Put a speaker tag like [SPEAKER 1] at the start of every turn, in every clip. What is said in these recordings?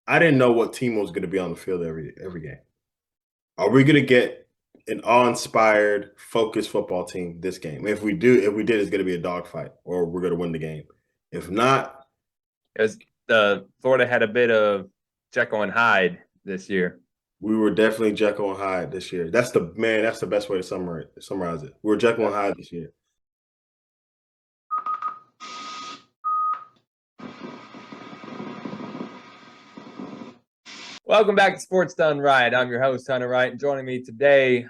[SPEAKER 1] I didn't know what team was going to be on the field every game. Are we going to get an awe-inspired, focused football team this game? If we did, it's going to be a dogfight, or we're going to win the game. If not,
[SPEAKER 2] Because the Florida had a bit of Jekyll and Hyde this year.
[SPEAKER 1] we were definitely Jekyll and Hyde this year. That's the best way to summarize it. We were Jekyll and Hyde this year.
[SPEAKER 2] Welcome back to Sports Done Right. I'm your host, Hunter Wright, and joining me today,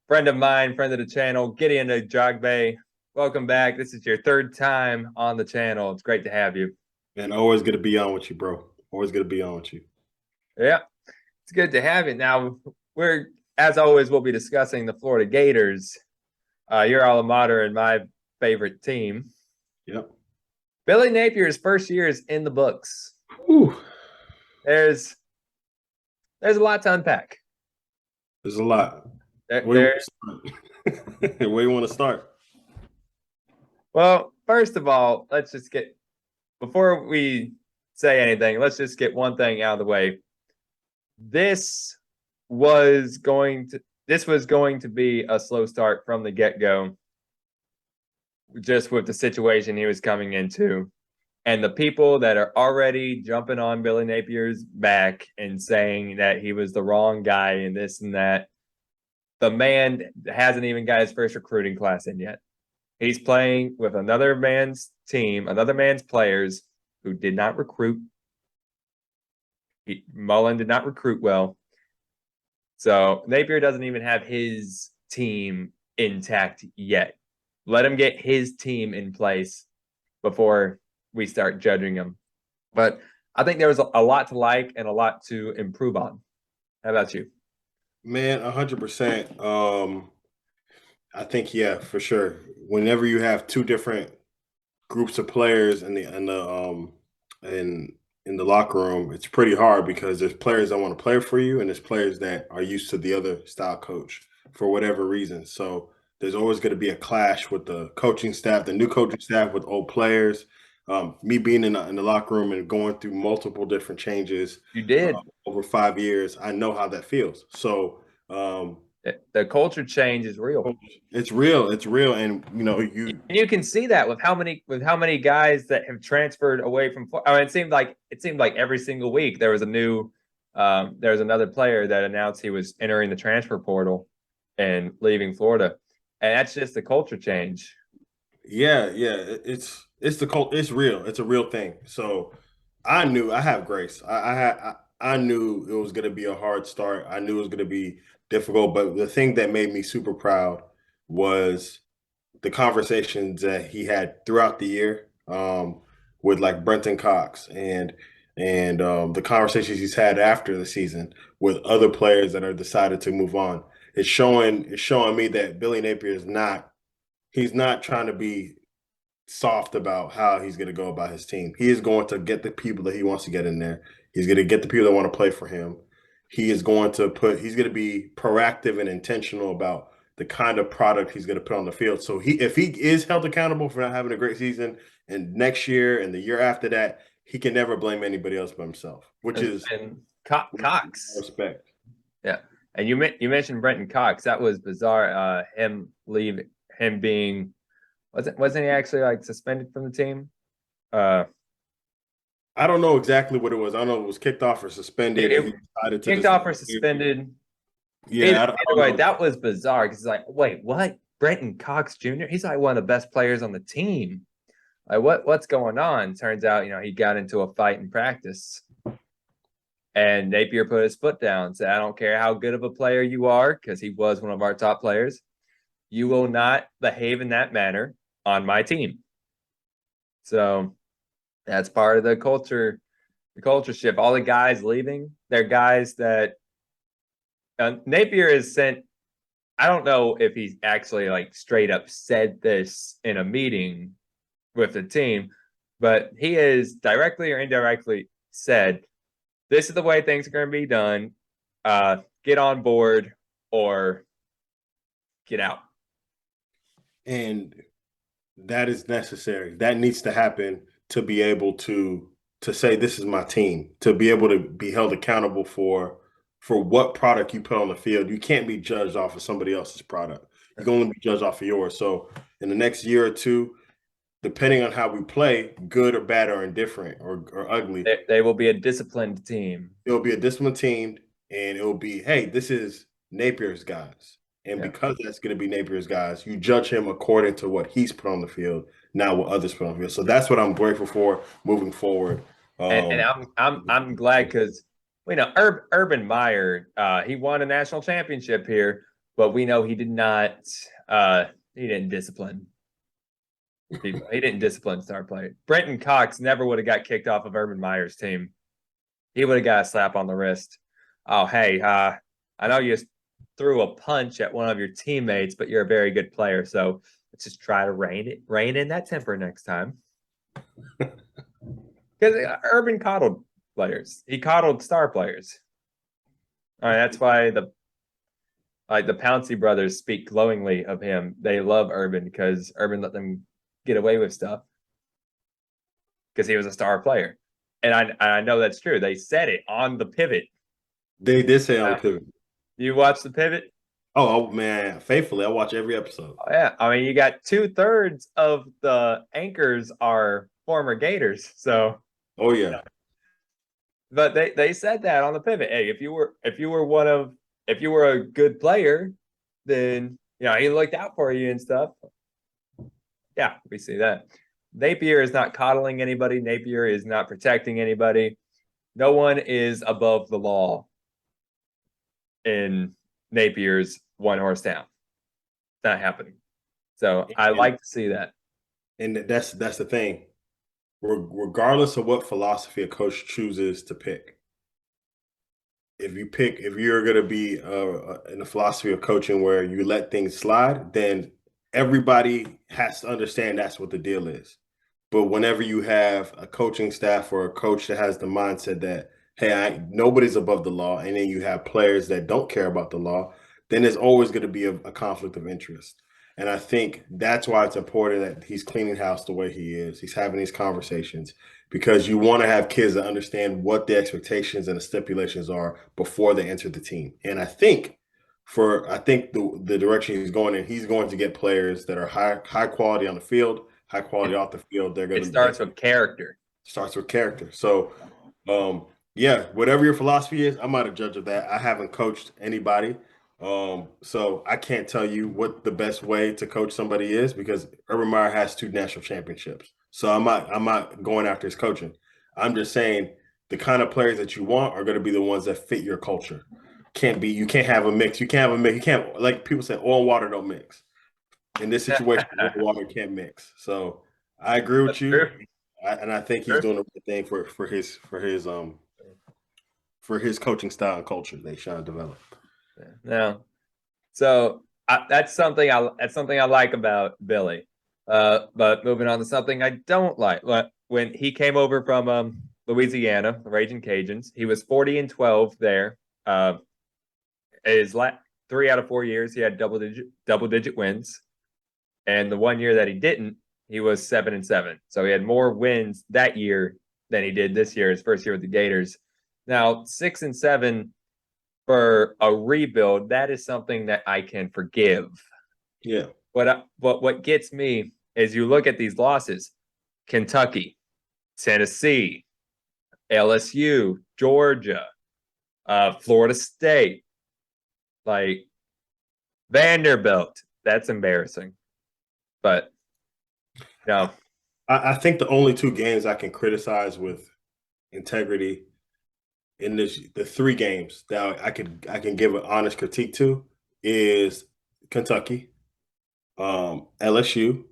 [SPEAKER 2] friend of mine, friend of the channel, Gideon Ajagbe. Welcome back. This is your third time on the channel. It's great to have you.
[SPEAKER 1] And always going to be on with you, bro. Always going to be on with you.
[SPEAKER 2] Yeah, it's good to have you. Now, as always, we'll be discussing the Florida Gators, your alma mater and my favorite team.
[SPEAKER 1] Yep.
[SPEAKER 2] Billy Napier's first year is in the books.
[SPEAKER 1] Whew.
[SPEAKER 2] There's a lot to unpack.
[SPEAKER 1] There's a lot.
[SPEAKER 2] Where
[SPEAKER 1] do you want to start?
[SPEAKER 2] Well, first of all, before we say anything, let's just get one thing out of the way. This was going to be a slow start from the get-go, just with the situation he was coming into. And the people that are already jumping on Billy Napier's back and saying that he was the wrong guy and this and that, the man hasn't even got his first recruiting class in yet. He's playing with another man's team, another man's players who did not recruit. Mullen did not recruit well. So Napier doesn't even have his team intact yet. Let him get his team in place before we start judging him. But I think there was a lot to like and a lot to improve on. How about you?
[SPEAKER 1] Man, 100%. I think, yeah, for sure. Whenever you have two different groups of players in the locker room, it's pretty hard because there's players that want to play for you and there's players that are used to the other style coach for whatever reason. So there's always going to be a clash with the coaching staff, the new coaching staff with old players. Me being in the locker room and going through multiple different changes
[SPEAKER 2] You did.
[SPEAKER 1] over 5 years, I know how that feels. So
[SPEAKER 2] The culture change is real.
[SPEAKER 1] it's real. It's real, and
[SPEAKER 2] you can see that with how many guys that have transferred away from. I mean, it seemed like every single week there was another player that announced he was entering the transfer portal and leaving Florida, and that's just the culture change.
[SPEAKER 1] Yeah, yeah. It's the cult. It's real. It's a real thing. So I knew I have grace. I knew it was going to be a hard start. I knew it was going to be difficult. But the thing that made me super proud was the conversations that he had throughout the year with like Brenton Cox and the conversations he's had after the season with other players that are decided to move on. It's showing me that Billy Napier is not he's not trying to be soft about how he's going to go about his team. He is going to get the people that he wants to get in there. He's going to get the people that want to play for him. He's going to be proactive and intentional about the kind of product he's going to put on the field. So if he is held accountable for not having a great season and next year and the year after that, he can never blame anybody else but himself, which is
[SPEAKER 2] Cox.
[SPEAKER 1] respect.
[SPEAKER 2] Yeah, and you mentioned Brenton Cox. That was bizarre. Him being wasn't he actually like suspended from the team?
[SPEAKER 1] I don't know exactly what it was. I don't know if it was kicked off or suspended.
[SPEAKER 2] It, kicked off or suspended.
[SPEAKER 1] Yeah,
[SPEAKER 2] Either way, that was bizarre because it's like, wait, what? Brenton Cox Jr. He's like one of the best players on the team. Like, what's going on? Turns out, he got into a fight in practice, and Napier put his foot down. Said, "I don't care how good of a player you are, because he was one of our top players. You will not behave in that manner on my team." So that's part of the culture shift. All the guys leaving, they're guys that Napier has sent. I don't know if he's actually like straight up said this in a meeting with the team, but he has directly or indirectly said, "This is the way things are going to be done. Get on board or get out."
[SPEAKER 1] And that is necessary. That needs to happen to be able to to say this is my team, to be able to be held accountable for what product you put on the field. You can't be judged off of somebody else's product. You can only be judged off of yours. So in the next year or two, depending on how we play, good or bad or indifferent or ugly,
[SPEAKER 2] They will be a disciplined team.
[SPEAKER 1] it'll be a disciplined team, and it'll be, hey, this is Napier's guys. And
[SPEAKER 2] Yeah.
[SPEAKER 1] because that's going to be Napier's guys, you judge him according to what he's put on the field, not what others put on the field. So that's what I'm grateful for moving forward.
[SPEAKER 2] And I'm glad because we know Urban Meyer, he won a national championship here, but we know he did not he didn't discipline people. He didn't discipline star players. Brenton Cox never would have got kicked off of Urban Meyer's team. He would have got a slap on the wrist. Oh, hey, I know you threw a punch at one of your teammates, but you're a very good player. So let's just try to rein in that temper next time. Because Urban coddled players. He coddled star players. All right, that's why the Pouncey brothers speak glowingly of him. They love Urban because Urban let them get away with stuff because he was a star player. And I know that's true. They said it on the pivot.
[SPEAKER 1] They did say on the pivot.
[SPEAKER 2] You watch the pivot?
[SPEAKER 1] Oh man, faithfully, I watch every episode.
[SPEAKER 2] Oh, yeah, I mean, you got 2/3 of the anchors are former Gators, so.
[SPEAKER 1] Oh yeah,
[SPEAKER 2] But they said that on the pivot. Hey, if you were a good player, then he looked out for you and stuff. Yeah, we see that. Napier is not coddling anybody. Napier is not protecting anybody. No one is above the law in Napier's one horse town. It's not happening. So I like to see that.
[SPEAKER 1] And that's the thing. Regardless of what philosophy a coach chooses to pick, if you're going to be in the philosophy of coaching where you let things slide, then everybody has to understand that's what the deal is. But whenever you have a coaching staff or a coach that has the mindset that, hey, nobody's above the law, and then you have players that don't care about the law, then there's always going to be a conflict of interest. And I think that's why it's important that he's cleaning house the way he is. He's having these conversations because you want to have kids that understand what the expectations and the stipulations are before they enter the team. And I think the direction he's going in, he's going to get players that are high quality on the field, high quality off the field.
[SPEAKER 2] It starts with character.
[SPEAKER 1] Starts with character. So, yeah, whatever your philosophy is, I'm not a judge of that. I haven't coached anybody. So I can't tell you what the best way to coach somebody is because Urban Meyer has 2 national championships. So I'm not going after his coaching. I'm just saying the kind of players that you want are going to be the ones that fit your culture. You can't have a mix. You can't have a mix. You can't, like people say, oil and water don't mix. In this situation, oil and water can't mix. So I agree with you. And I think he's doing the right thing for his coaching style and culture they trying to develop.
[SPEAKER 2] No, so that's something I like about Billy. But moving on to something I don't like. When he came over from Louisiana, the Raging Cajuns, he was 40-12 there. His 3 out of 4 years, he had double digit wins, and the 1 year that he didn't, he was 7-7. So he had more wins that year than he did this year, his first year with the Gators. Now 6-7 for a rebuild, that is something that I can forgive.
[SPEAKER 1] Yeah.
[SPEAKER 2] But what gets me is you look at these losses: Kentucky, Tennessee, LSU, Georgia, Florida State, like Vanderbilt. That's embarrassing. But no.
[SPEAKER 1] I think the only 2 games I can criticize with integrity in the 3 games that I can give an honest critique to is Kentucky, LSU,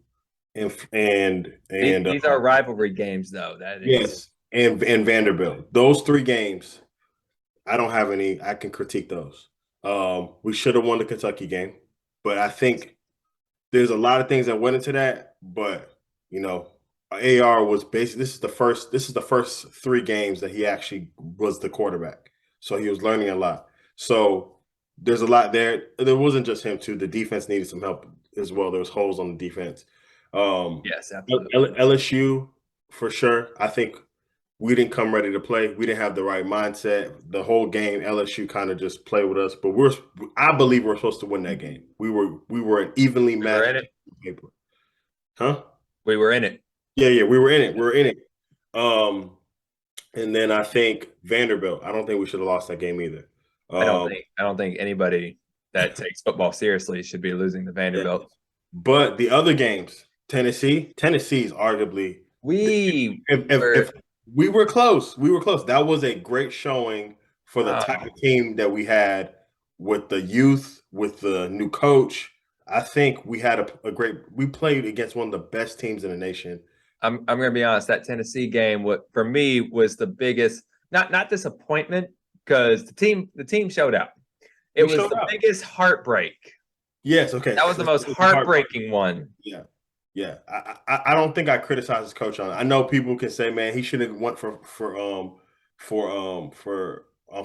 [SPEAKER 1] and
[SPEAKER 2] these are rivalry games, though. That is,
[SPEAKER 1] yes, and Vanderbilt. Those 3 games, I don't have any. I can critique those. We should have won the Kentucky game, but I think there's a lot of things that went into that. But AR was basically this is the first 3 games that he actually was the quarterback. So he was learning a lot. So there's a lot there. There wasn't just him too. The defense needed some help as well. There was holes on the defense.
[SPEAKER 2] yes, absolutely.
[SPEAKER 1] LSU for sure. I think We didn't come ready to play. We didn't have the right mindset. The whole game, LSU kind of just played with us. But I believe we're supposed to win that game. We were an evenly
[SPEAKER 2] We were
[SPEAKER 1] matched
[SPEAKER 2] in it.
[SPEAKER 1] paper, huh?
[SPEAKER 2] We were in it.
[SPEAKER 1] Yeah, we were in it. We were in it. Um, and then I think Vanderbilt. I don't think we should have lost that game either. Um,
[SPEAKER 2] I don't think anybody that takes football seriously should be losing to
[SPEAKER 1] yeah.
[SPEAKER 2] Vanderbilt.
[SPEAKER 1] But the other games, Tennessee is arguably
[SPEAKER 2] We
[SPEAKER 1] if
[SPEAKER 2] were
[SPEAKER 1] we were close, we were close. That was a great showing for the type
[SPEAKER 2] uh,
[SPEAKER 1] of team that we had with the youth, with the new coach. I think we had a great. We played against one of the best teams in the nation.
[SPEAKER 2] I'm gonna be honest, that Tennessee game what for me was the biggest not disappointment because the team showed out. It
[SPEAKER 1] We
[SPEAKER 2] was
[SPEAKER 1] showed
[SPEAKER 2] the
[SPEAKER 1] up.
[SPEAKER 2] biggest heartbreak.
[SPEAKER 1] Yes, okay.
[SPEAKER 2] That was the most
[SPEAKER 1] It's hard.
[SPEAKER 2] heartbreaking one.
[SPEAKER 1] Yeah, yeah. I don't think I criticize his coach on it. I know people can say, man, he should have went for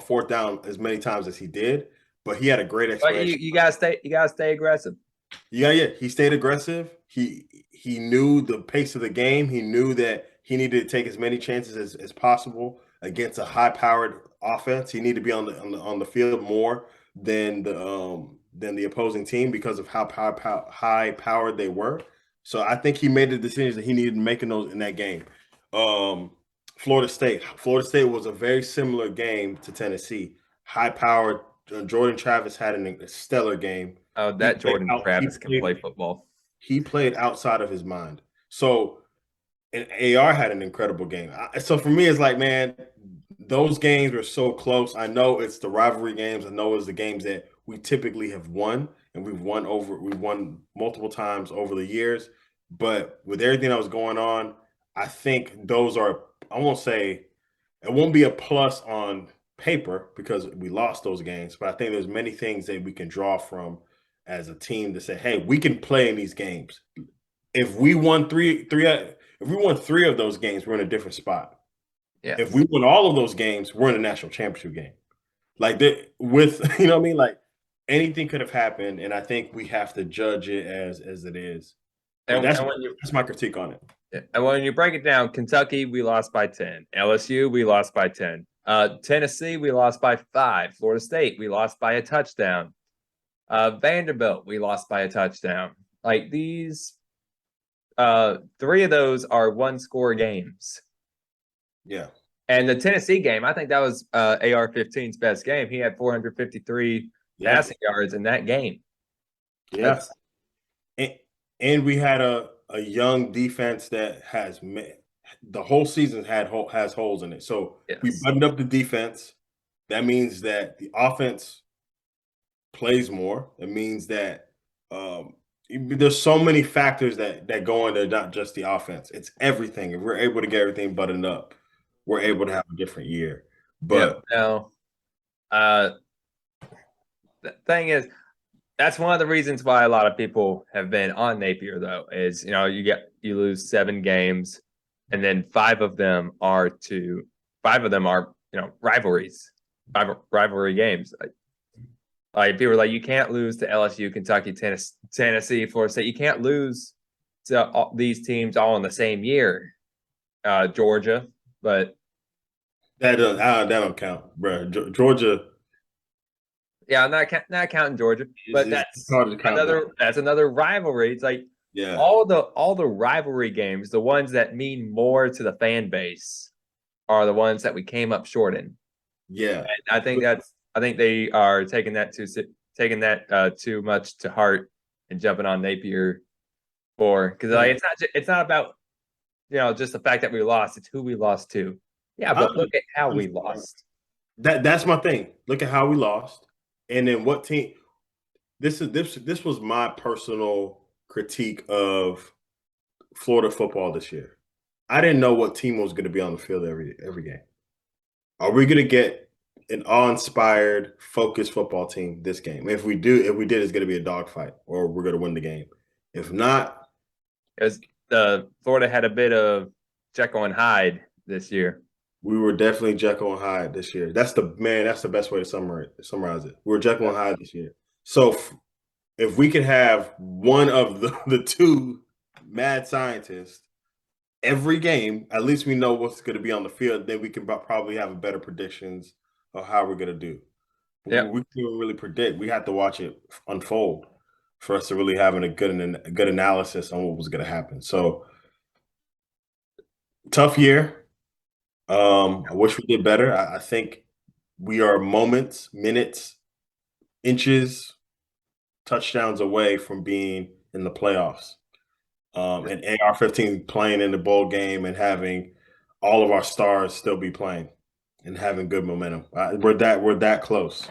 [SPEAKER 1] fourth down as many times as he did, but he had a great
[SPEAKER 2] But
[SPEAKER 1] explanation.
[SPEAKER 2] you gotta stay aggressive.
[SPEAKER 1] Yeah. He stayed aggressive. He knew the pace of the game. He knew that he needed to take as many chances as possible against a high-powered offense. He needed to be on the field more than the opposing team because of how high-powered they were. So I think he made the decisions that he needed to make in that game. Um, Florida State was a very similar game to Tennessee. High-powered. Jordan Travis had a stellar game.
[SPEAKER 2] Oh,
[SPEAKER 1] He
[SPEAKER 2] that
[SPEAKER 1] played
[SPEAKER 2] Jordan
[SPEAKER 1] out.
[SPEAKER 2] Travis can play football.
[SPEAKER 1] He played outside of his mind. So, and AR had an incredible game. So for me, it's like, man, those games were so close. I know it's the rivalry games. I know it's the games that we typically have won, and we've won multiple times over the years. But with everything that was going on, I think those are. I won't say it won't be a plus on paper because we lost those games, but I think there's many things that we can draw from as a team to say, hey, we can play in these games. If we won three of those games, we're in a different spot. If
[SPEAKER 2] Yes.
[SPEAKER 1] we win all of those games, we're in a national championship game. Like that with you know what I mean? Like anything could have happened, and I think we have to judge it as it is. But
[SPEAKER 2] And,
[SPEAKER 1] that's
[SPEAKER 2] and when you
[SPEAKER 1] that's my critique on it.
[SPEAKER 2] and when you break it down, Kentucky we lost by 10. LSU we lost by 10. Tennessee we lost by 5. Florida State we lost by a touchdown. Vanderbilt we lost by a touchdown. Like these three of those are one score games.
[SPEAKER 1] Yeah.
[SPEAKER 2] And the Tennessee game, I think that was AR-15's best game. He had 453
[SPEAKER 1] Yeah.
[SPEAKER 2] passing yards in that game.
[SPEAKER 1] Yeah.
[SPEAKER 2] That's
[SPEAKER 1] And, and we had a young defense that the whole season has holes in it. So we
[SPEAKER 2] yes.
[SPEAKER 1] buttoned up the defense. That means that the offense plays more. It means that there's so many factors that go into not just the offense. It's everything. If we're able to get everything buttoned up, we're able to have a different year.
[SPEAKER 2] Yep.
[SPEAKER 1] But
[SPEAKER 2] Now, the thing is, that's one of the reasons why a lot of people have been on Napier, though, is you lose 7 games, and then five of them are rivalries, rivalry games. Like people are like, you can't lose to LSU, Kentucky, Tennessee, Florida State. You can't lose to these teams all in the same year. Georgia, but
[SPEAKER 1] that don't count, bro. Georgia
[SPEAKER 2] yeah, I'm not counting Georgia, but
[SPEAKER 1] is hard to count.
[SPEAKER 2] that's another rivalry. It's like
[SPEAKER 1] Yeah.
[SPEAKER 2] all the rivalry games, the ones that mean more to the fan base, are the ones that we came up short in.
[SPEAKER 1] Yeah.
[SPEAKER 2] And I think they are taking that too much to heart and jumping on Napier because like, it's not about just the fact that we lost. It's who we lost to. Yeah, but look at how we lost.
[SPEAKER 1] That's my thing. Look at how we lost, and then what team. This was my personal critique of Florida football this year. I didn't know what team was going to be on the field every game. Are we going to get an awe-inspired, focused football team this game? If we did, it's going to be a dogfight, or we're going to win the game. If not,
[SPEAKER 2] Because Florida had a bit of Jekyll and Hyde this year.
[SPEAKER 1] we were definitely Jekyll and Hyde this year. That's the best way to summarize it. We were Jekyll and Hyde this year. So if we could have one of the two mad scientists every game, at least we know what's going to be on the field. Then we can probably have a better predictions of how we're going to do.
[SPEAKER 2] Yep.
[SPEAKER 1] We can't really predict. We have to watch it unfold for us to really having a good analysis on what was going to happen. So tough year. I wish we did better. I think we are moments, minutes, inches, touchdowns away from being in the playoffs. And AR-15 playing in the bowl game and having all of our stars still be playing and having good momentum. We're that close.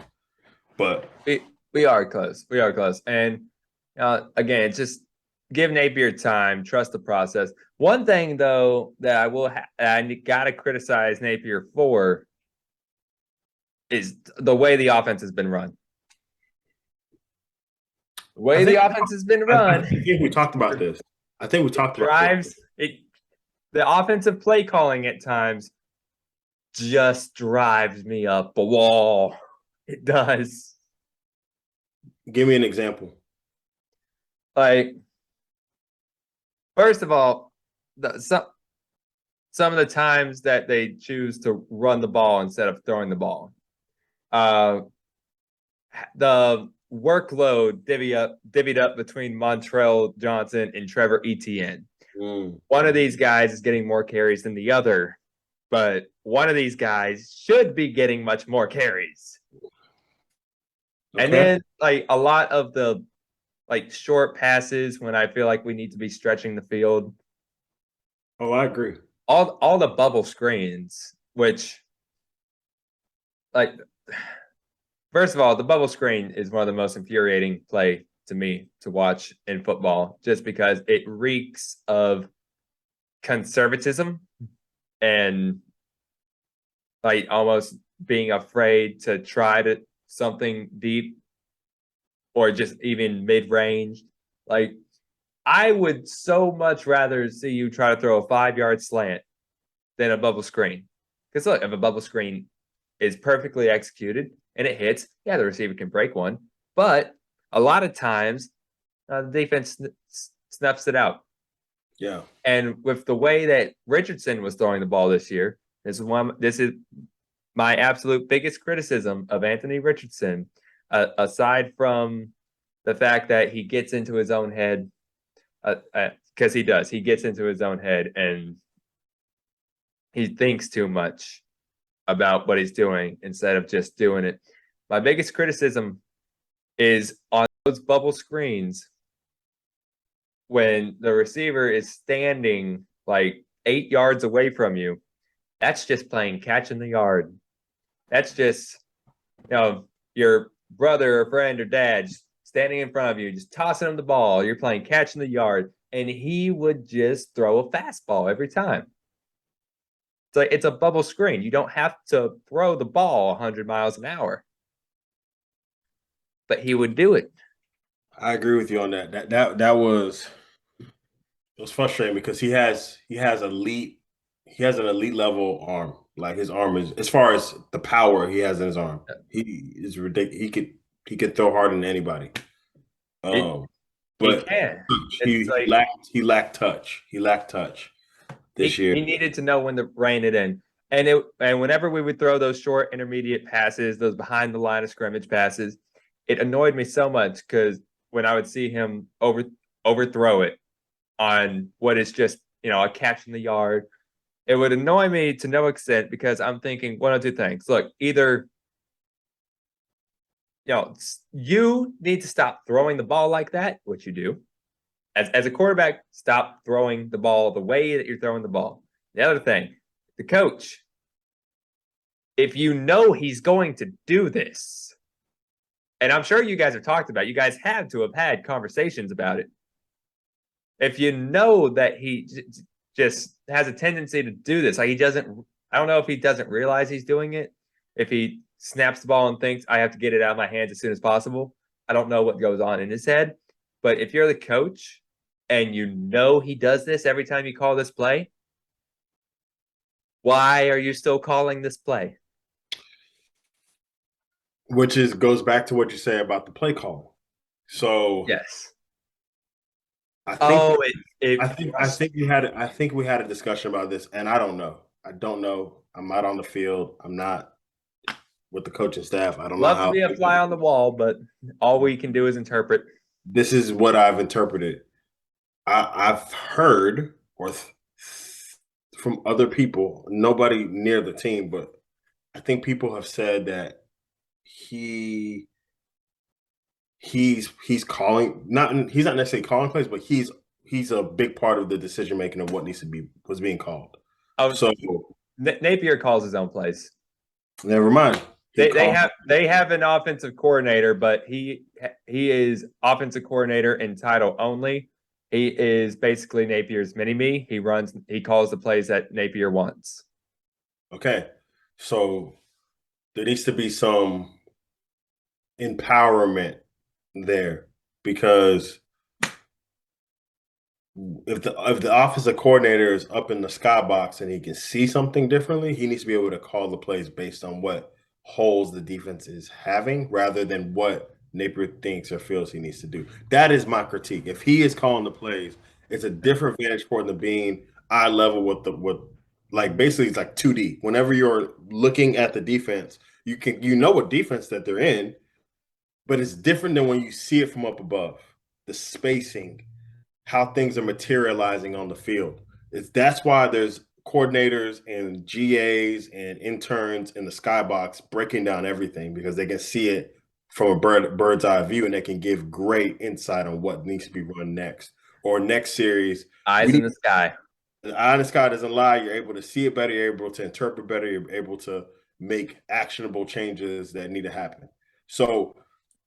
[SPEAKER 1] But
[SPEAKER 2] We are close. We are close. And again, it's just give Napier time, trust the process. One thing though that I gotta criticize Napier for is the way the offense has been run. The way the offense has been run.
[SPEAKER 1] I think we talked about this. I think we talked about
[SPEAKER 2] drives it. The offensive play calling at times just drives me up a wall. It does.
[SPEAKER 1] Give me an example.
[SPEAKER 2] Like, first of all, some of the times that they choose to run the ball instead of throwing the ball. The workload divvied up between Montrell Johnson and Trevor Etienne. One of these guys is getting more carries than the other, but one of these guys should be getting much more carries. Okay. And then like a lot of the like short passes when I feel like we need to be stretching the field.
[SPEAKER 1] Oh, I agree.
[SPEAKER 2] All the bubble screens, which like first of all, the bubble screen is one of the most infuriating play to me to watch in football, just because it reeks of conservatism and like almost being afraid to try to something deep or just even mid-range. Like I would so much rather see you try to throw a 5-yard slant than a bubble screen. Because look, if a bubble screen is perfectly executed and it hits, yeah, the receiver can break one. But a lot of times, the defense snuffs it out.
[SPEAKER 1] Yeah.
[SPEAKER 2] And with the way that Richardson was throwing the ball this year, this is my absolute biggest criticism of Anthony Richardson, aside from the fact that he gets into his own head, because he does. He gets into his own head and he thinks too much about what he's doing instead of just doing it. My biggest criticism is on those bubble screens when the receiver is standing like 8 yards away from you. That's just playing catch in the yard. That's just, your brother or friend or dad standing in front of you, just tossing him the ball. You're playing catch in the yard, and he would just throw a fastball every time. It's like it's a bubble screen. You don't have to throw the ball 100 miles an hour. But he would do it.
[SPEAKER 1] I agree with you on that. That was frustrating because he has an elite level arm. Like his arm is, as far as the power he has in his arm, he is ridiculous. He could throw harder than anybody. But he lacked touch. He lacked touch this year.
[SPEAKER 2] He needed to know when to rein it in. And whenever we would throw those short intermediate passes, those behind the line of scrimmage passes, it annoyed me so much because when I would see him overthrow it on what is just, a catch in the yard, it would annoy me to no extent because I'm thinking one of two things. Look, either you need to stop throwing the ball like that, which you do. As a quarterback, stop throwing the ball the way that you're throwing the ball. The other thing, the coach, if you know he's going to do this, and I'm sure you guys have talked about it, you guys have to have had conversations about it. If you know that he just has a tendency to do this, like I don't know if he doesn't realize he's doing it, if he snaps the ball and thinks I have to get it out of my hands as soon as possible. I don't know what goes on in his head, but if you're the coach and you know he does this every time you call this play, why are you still calling this play?
[SPEAKER 1] Which goes back to what you say about the play call. So
[SPEAKER 2] yes,
[SPEAKER 1] I think
[SPEAKER 2] Oh, it
[SPEAKER 1] I think we had a discussion about this, and I don't know. I don't know. I'm not on the field. I'm not with the coaching staff. I don't know
[SPEAKER 2] love to
[SPEAKER 1] how.
[SPEAKER 2] be a fly on the wall, but all we can do is interpret.
[SPEAKER 1] This is what I've interpreted. I've heard from other people, nobody near the team, but I think people have said that he he's calling not he's not necessarily calling plays, but he's a big part of the decision making of what needs to be was being called.
[SPEAKER 2] Oh,
[SPEAKER 1] So
[SPEAKER 2] Napier calls his own plays.
[SPEAKER 1] never mind. He
[SPEAKER 2] They
[SPEAKER 1] called.
[SPEAKER 2] have an offensive coordinator, but he is offensive coordinator in title only. He is basically Napier's mini me. He calls the plays that Napier wants.
[SPEAKER 1] Okay, so there needs to be some empowerment there because if the offensive coordinator is up in the skybox and he can see something differently, he needs to be able to call the plays based on what holes the defense is having rather than what Napier thinks or feels he needs to do. That is my critique. If he is calling the plays, it's a different vantage point than being eye level with like basically it's like 2D. Whenever you're looking at the defense, you know what defense that they're in, but it's different than when you see it from up above. The spacing, how things are materializing on the field. That's why there's coordinators and GAs and interns in the skybox breaking down everything because they can see it from a bird's eye view and they can give great insight on what needs to be run next. Or next series,
[SPEAKER 2] Eyes
[SPEAKER 1] we
[SPEAKER 2] in
[SPEAKER 1] need
[SPEAKER 2] the sky.
[SPEAKER 1] the eye in the sky doesn't lie. You're able to see it better. You're able to interpret better. You're able to make actionable changes that need to happen. So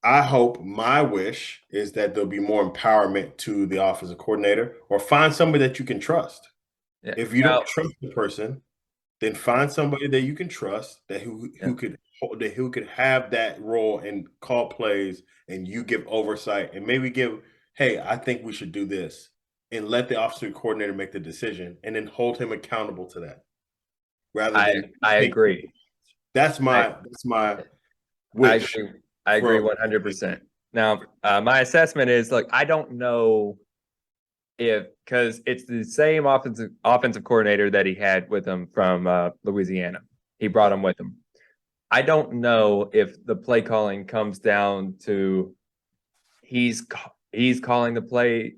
[SPEAKER 1] I hope my wish is that there'll be more empowerment to the offensive coordinator or find somebody that you can trust.
[SPEAKER 2] Yeah.
[SPEAKER 1] If you
[SPEAKER 2] Now,
[SPEAKER 1] don't trust the person, then find somebody that you can trust that
[SPEAKER 2] yeah.
[SPEAKER 1] who could have that role and call plays and you give oversight and maybe give, hey, I think we should do this and let the offensive coordinator make the decision and then hold him accountable to that rather than
[SPEAKER 2] I
[SPEAKER 1] take
[SPEAKER 2] agree. I
[SPEAKER 1] that's my
[SPEAKER 2] I
[SPEAKER 1] wish
[SPEAKER 2] agree. I agree
[SPEAKER 1] from
[SPEAKER 2] 100%. Now, my assessment is look, I don't know if because it's the same offensive coordinator that he had with him from Louisiana. He brought him with him. I don't know if the play calling comes down to he's he's calling the plays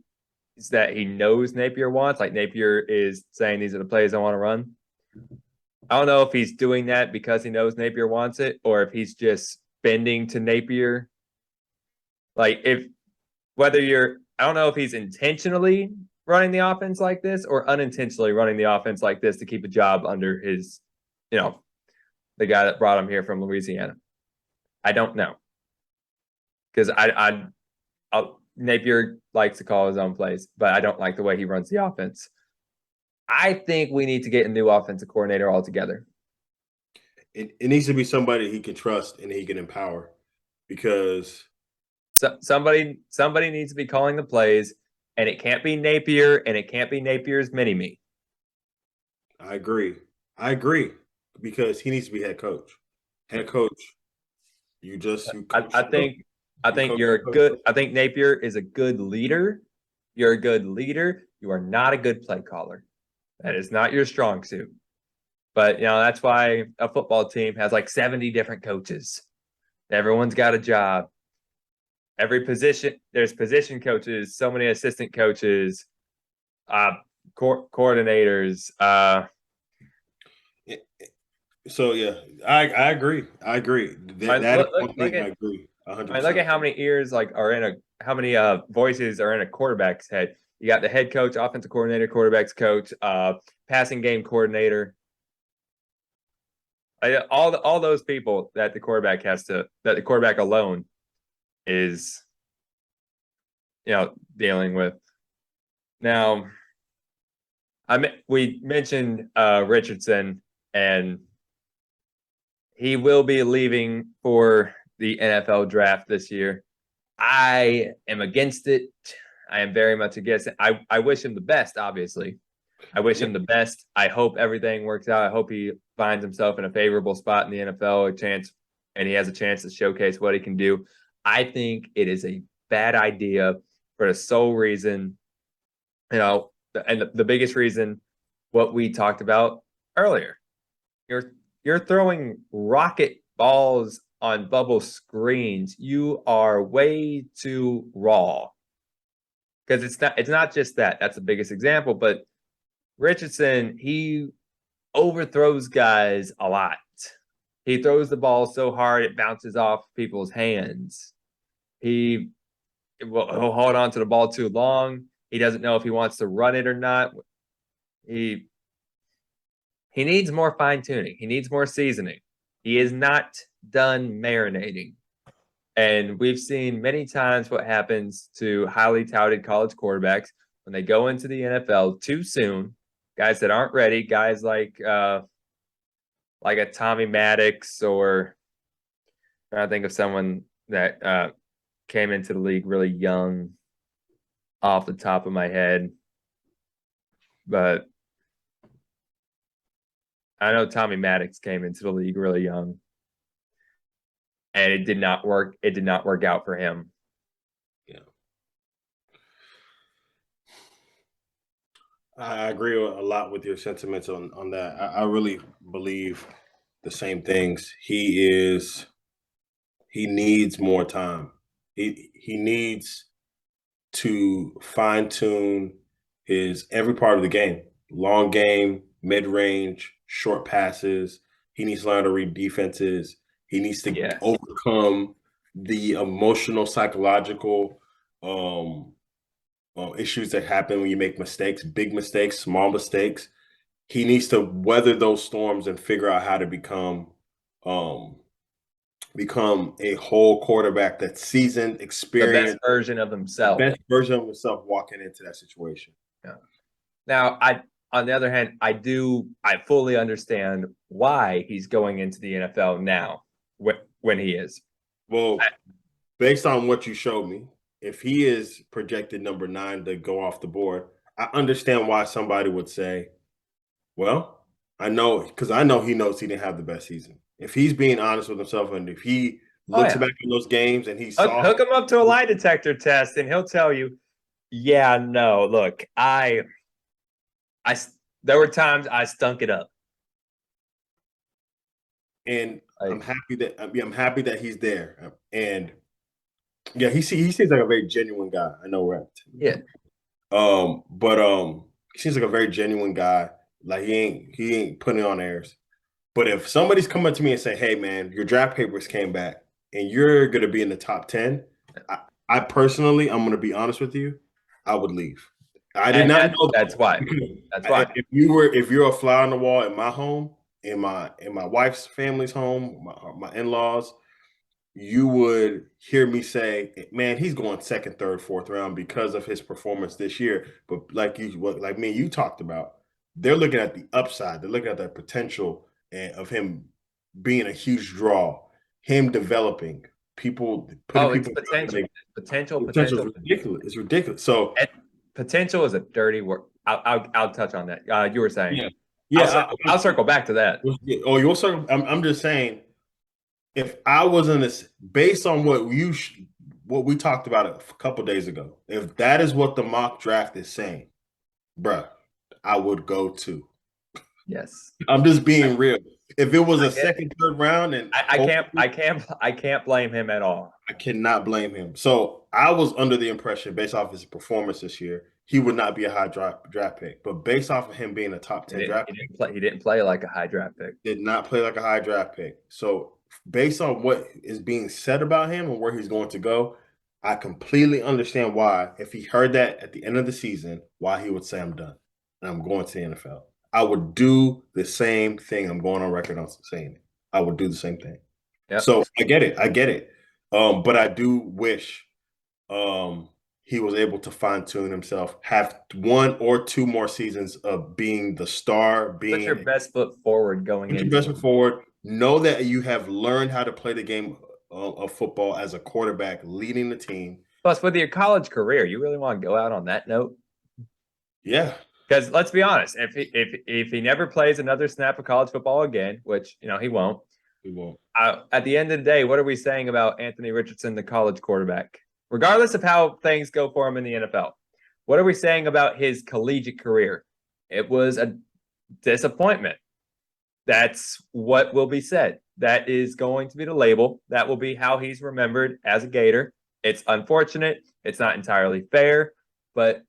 [SPEAKER 2] that he knows Napier wants. Like Napier is saying these are the plays I want to run. I don't know if he's doing that because he knows Napier wants it, or if he's just bending to Napier. Like if whether you're, I don't know if he's intentionally running the offense like this or unintentionally running the offense like this to keep a job under his, the guy that brought him here from Louisiana. I don't know because Napier likes to call his own plays, but I don't like the way he runs the offense. I think we need to get a new offensive coordinator altogether.
[SPEAKER 1] It needs to be somebody he can trust and he can empower because
[SPEAKER 2] Somebody needs to be calling the plays, and it can't be Napier, and it can't be Napier's mini me.
[SPEAKER 1] I agree. I agree because he needs to be head coach. Head coach, you coach.
[SPEAKER 2] I think you're a good. I think Napier is a good leader. You're a good leader. You are not a good play caller. That is not your strong suit. But that's why a football team has like 70 different coaches. Everyone's got a job. Every position, there's position coaches, so many assistant coaches, coordinators.
[SPEAKER 1] So yeah, I agree. I agree. That is one thing I agree 100%.
[SPEAKER 2] Look at how many ears how many voices are in a quarterback's head. You got the head coach, offensive coordinator, quarterback's coach, passing game coordinator. All those people that the quarterback alone is dealing with. Now, we mentioned Richardson, and he will be leaving for the NFL draft this year. I am against it. I am very much against it. I wish him the best, obviously. I wish him the best. I hope everything works out. I hope he finds himself in a favorable spot in the NFL, and he has a chance to showcase what he can do. I think it is a bad idea for the sole reason And the biggest reason, what we talked about earlier, you're throwing rocket balls on bubble screens. You are way too raw. Because it's not just that. That's the biggest example. But Richardson, he overthrows guys a lot. He throws the ball so hard it bounces off people's hands. He'll hold on to the ball too long. He doesn't know if he wants to run it or not. He needs more fine tuning. He needs more seasoning. He is not done marinating. And we've seen many times what happens to highly touted college quarterbacks when they go into the NFL too soon. Guys that aren't ready, guys like a Tommy Maddox, or I'm trying to think of someone that came into the league really young off the top of my head. But I know Tommy Maddox came into the league really young, and it did not work. It did not work out for him.
[SPEAKER 1] Yeah. I agree a lot with your sentiments on that. I really believe the same things. He needs more time. He needs to fine tune his every part of the game. Long game, mid range, short passes. He needs to learn to read defenses. He needs to overcome the emotional, psychological issues that happen when you make mistakes, big mistakes, small mistakes. He needs to weather those storms and figure out how to become a whole quarterback that's seasoned,
[SPEAKER 2] The
[SPEAKER 1] experienced,
[SPEAKER 2] best version of himself.
[SPEAKER 1] best version of himself walking into that situation.
[SPEAKER 2] Yeah. Now, on the other hand, I fully understand why he's going into the NFL now when he is.
[SPEAKER 1] Well, based on what you showed me, if he is projected number 9 to go off the board, I understand why somebody would say, well, I know, because I know he knows he didn't have the best season. If he's being honest with himself, and if he looks back in those games and he saw
[SPEAKER 2] hook him up to a lie detector test, and he'll tell you, yeah, no, look, there were times I stunk it up.
[SPEAKER 1] And I'm happy that he's there. And yeah, he seems like a very genuine guy. I know, right?
[SPEAKER 2] Yeah.
[SPEAKER 1] But he seems like a very genuine guy. Like he ain't putting on airs. But if somebody's coming to me and say, "Hey, man, your draft papers came back and you're going to be in the top 10," I personally, I'm going to be honest with you, I would leave. I did not know that.
[SPEAKER 2] That's why. That's why.
[SPEAKER 1] If you're a fly on the wall in my home, in my wife's family's home, my in-laws, you would hear me say, "Man, he's going second, third, fourth round because of his performance this year." But like me, you talked about, they're looking at the upside. They're looking at the potential of him being a huge draw, him developing people, putting people.
[SPEAKER 2] Potential
[SPEAKER 1] is ridiculous. It's ridiculous. So
[SPEAKER 2] potential is a dirty word. I'll touch on that. You were saying, I'll circle back to that.
[SPEAKER 1] Oh, you'll circle. I'm just saying, if I wasn't this, based on what we talked about a couple days ago, if that is what the mock draft is saying, bruh, I would go too.
[SPEAKER 2] Yes,
[SPEAKER 1] I'm just being real. If it was a second, third round, and
[SPEAKER 2] I can't blame him at all.
[SPEAKER 1] I cannot blame him. So I was under the impression, based off his performance this year, he would not be a high draft pick. But based off of him being a top 10 draft pick,
[SPEAKER 2] he didn't play like a high draft pick.
[SPEAKER 1] Did not play like a high draft pick. So based on what is being said about him and where he's going to go, I completely understand why, if he heard that at the end of the season, why he would say, "I'm done and I'm going to the NFL." I would do the same thing. I'm going on record on saying it. I would do the same thing. Yep. So I get it. But I do wish he was able to fine tune himself, have 1 or 2 more seasons of being the star,
[SPEAKER 2] put your best foot forward going into
[SPEAKER 1] your best foot forward. Know that you have learned how to play the game of football as a quarterback, leading the team.
[SPEAKER 2] Plus, with your college career, you really want to go out on that note?
[SPEAKER 1] Yeah.
[SPEAKER 2] Because let's be honest, if he never plays another snap of college football again, which he won't.
[SPEAKER 1] He won't.
[SPEAKER 2] At the end of the day, what are we saying about Anthony Richardson, the college quarterback? Regardless of how things go for him in the NFL, What are we saying about his collegiate career? It was a disappointment. That's what will be said. That is going to be the label. That will be how he's remembered as a Gator. It's unfortunate. It's not entirely fair, but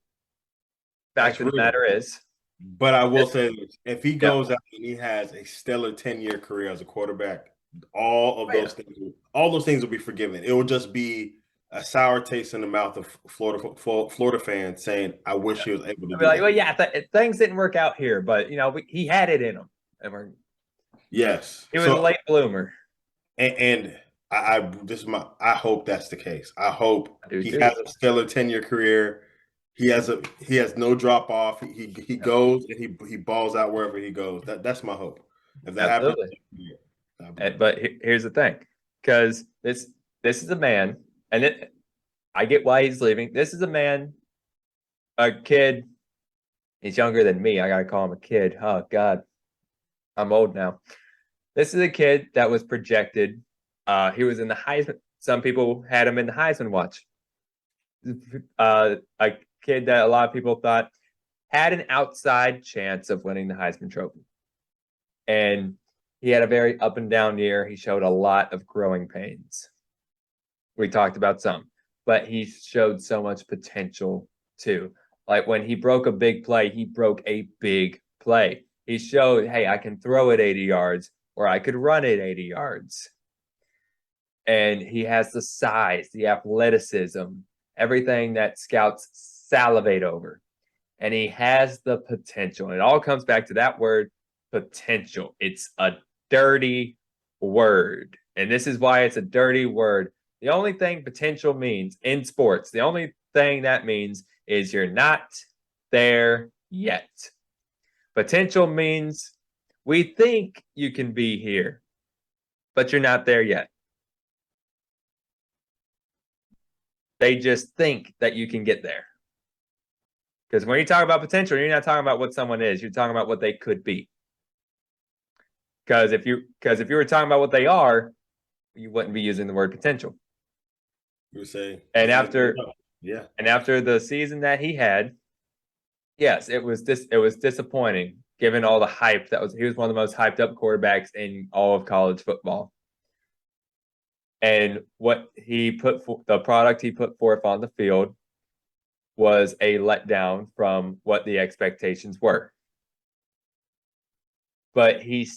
[SPEAKER 2] fact of the matter is.
[SPEAKER 1] But I will say this: if he goes out and he has a stellar 10-year career as a quarterback, all those things will be forgiven. It will just be a sour taste in the mouth of Florida fans saying, "I wish he was able to do
[SPEAKER 2] like,
[SPEAKER 1] that."
[SPEAKER 2] well, yeah, things didn't work out here, but he had it in him.
[SPEAKER 1] Yes,
[SPEAKER 2] he was a late bloomer,
[SPEAKER 1] and I hope that's the case. I hope he has a stellar 10-year career. He has no drop off. He goes and he balls out wherever he goes. That's my hope. If that happens,
[SPEAKER 2] but here's the thing, because this is a man, and I get why he's leaving. This is a kid. He's younger than me. I gotta call him a kid. Oh God, I'm old now. This is a kid that was projected. He was in the Heisman. Some people had him in the Heisman watch. A kid that a lot of people thought had an outside chance of winning the Heisman Trophy. And he had a very up and down year. He showed a lot of growing pains. We talked about some, but he showed so much potential too. Like when he broke a big play, he broke a big play. He showed, hey, I can throw it 80 yards or I could run it 80 yards. And he has the size, the athleticism, everything that scouts salivate over. And he has the potential. And it all comes back to that word, potential. It's a dirty word. And this is why it's a dirty word. The only thing potential means in sports, the only thing that means is you're not there yet. Potential means we think you can be here, but you're not there yet. They just think that you can get there. Because when you talk about potential, you're not talking about what someone is. You're talking about what they could be. Because if you were talking about what they are, you wouldn't be using the word potential.
[SPEAKER 1] You say,
[SPEAKER 2] and after the season that he had, yes, it was disappointing given all the hype he was one of the most hyped up quarterbacks in all of college football. And what the product he put forth on the field was a letdown from what the expectations were. But he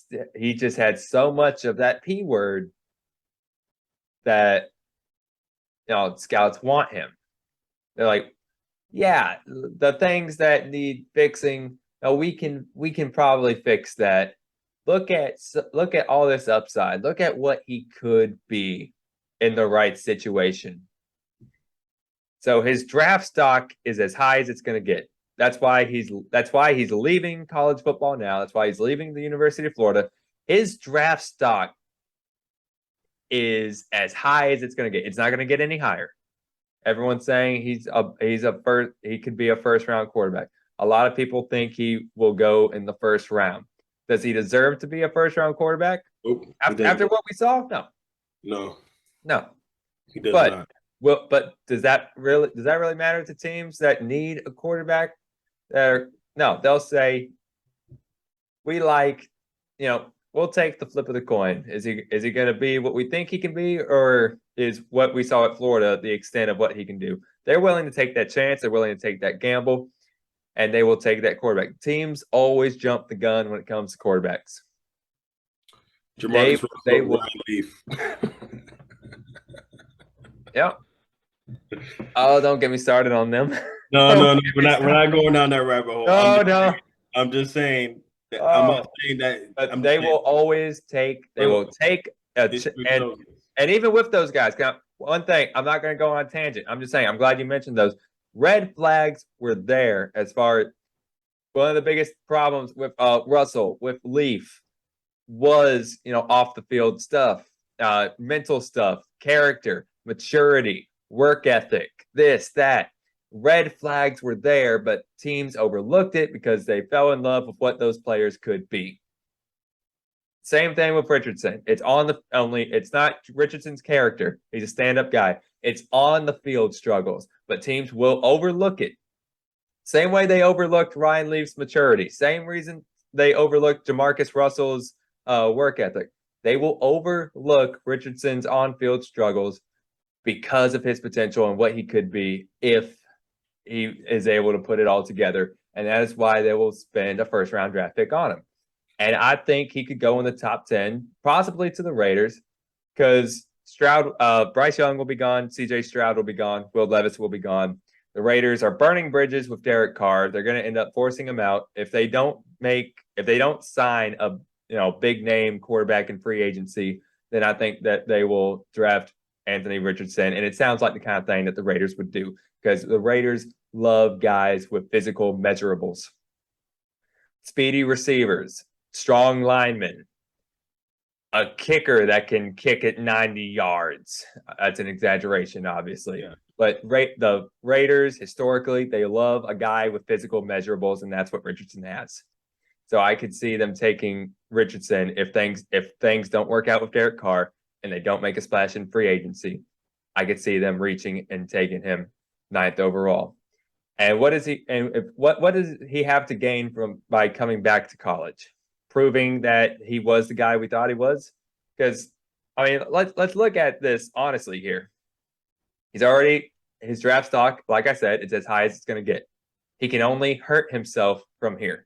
[SPEAKER 2] just had so much of that P word that scouts want him. They're like, yeah, the things that need fixing, we can probably fix that. Look at all this upside. Look at what he could be in the right situation. So his draft stock is as high as it's going to get. That's why he's leaving college football now. That's why he's leaving the University of Florida. His draft stock is as high as it's going to get. It's not going to get any higher. Everyone's saying he could be a first round quarterback. A lot of people think he will go in the first round. Does he deserve to be a first round quarterback? After what we saw? No.
[SPEAKER 1] He does not.
[SPEAKER 2] But does that really matter to teams that need a quarterback? No, they'll say we'll take the flip of the coin. Is he going to be what we think he can be, or is what we saw at Florida the extent of what he can do? They're willing to take that chance. They're willing to take that gamble, and they will take that quarterback. Teams always jump the gun when it comes to quarterbacks. They will leave. Yep. Oh, don't get me started on them.
[SPEAKER 1] No. We're not going down that rabbit hole.
[SPEAKER 2] No.
[SPEAKER 1] I'm just saying. I'm not saying that.
[SPEAKER 2] But they will always take. They will take and even with those guys. One thing, I'm not going to go on a tangent. I'm just saying. I'm glad you mentioned those. Red flags were there as far as one of the biggest problems with Russell, with Leaf, was off the field stuff, mental stuff, character, maturity, work ethic, this, that. Red flags were there, but teams overlooked it because they fell in love with what those players could be. Same thing with Richardson. It's not Richardson's character. He's a stand-up guy. It's on the field struggles, but teams will overlook it Same way they overlooked Ryan Leaf's maturity. Same reason they overlooked Jamarcus Russell's work ethic. They will overlook Richardson's on-field struggles because of his potential and what he could be if he is able to put it all together. And that is why they will spend a first-round draft pick on him. And I think he could go in the top 10, possibly to the Raiders, because Bryce Young will be gone, CJ Stroud will be gone, Will Levis will be gone. The Raiders are burning bridges with Derek Carr. They're going to end up forcing him out if they don't sign a big name quarterback in free agency. Then I think that they will draft Anthony Richardson, and it sounds like the kind of thing that the Raiders would do because the Raiders love guys with physical measurables, speedy receivers, strong linemen, a kicker that can kick it 90 yards. That's an exaggeration, obviously.
[SPEAKER 1] Yeah.
[SPEAKER 2] But the Raiders, historically, they love a guy with physical measurables, and that's what Richardson has. So I could see them taking Richardson if things don't work out with Derek Carr and they don't make a splash in free agency. I could see them reaching and taking him 9th overall. And what does he have to gain by coming back to college? Proving that he was the guy we thought he was? Because I mean, let's look at this honestly here. His draft stock, like I said, it's as high as it's going to get. He can only hurt himself from here,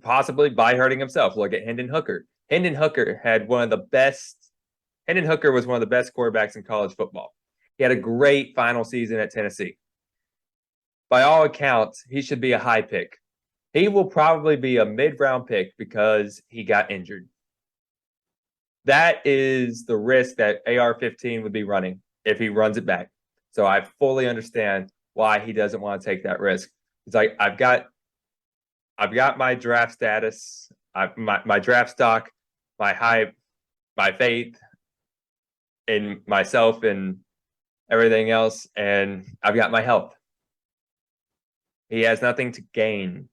[SPEAKER 2] possibly by hurting himself. Look at Hendon Hooker. Hendon Hooker was one of the best quarterbacks in college football. He had a great final season at Tennessee. By all accounts, he should be a high pick. He will probably be a mid-round pick because he got injured. That is the risk that AR-15 would be running if he runs it back. So I fully understand why he doesn't want to take that risk. It's like I've got my draft status, my draft stock, my faith in myself and everything else, and I've got my health. He has nothing to gain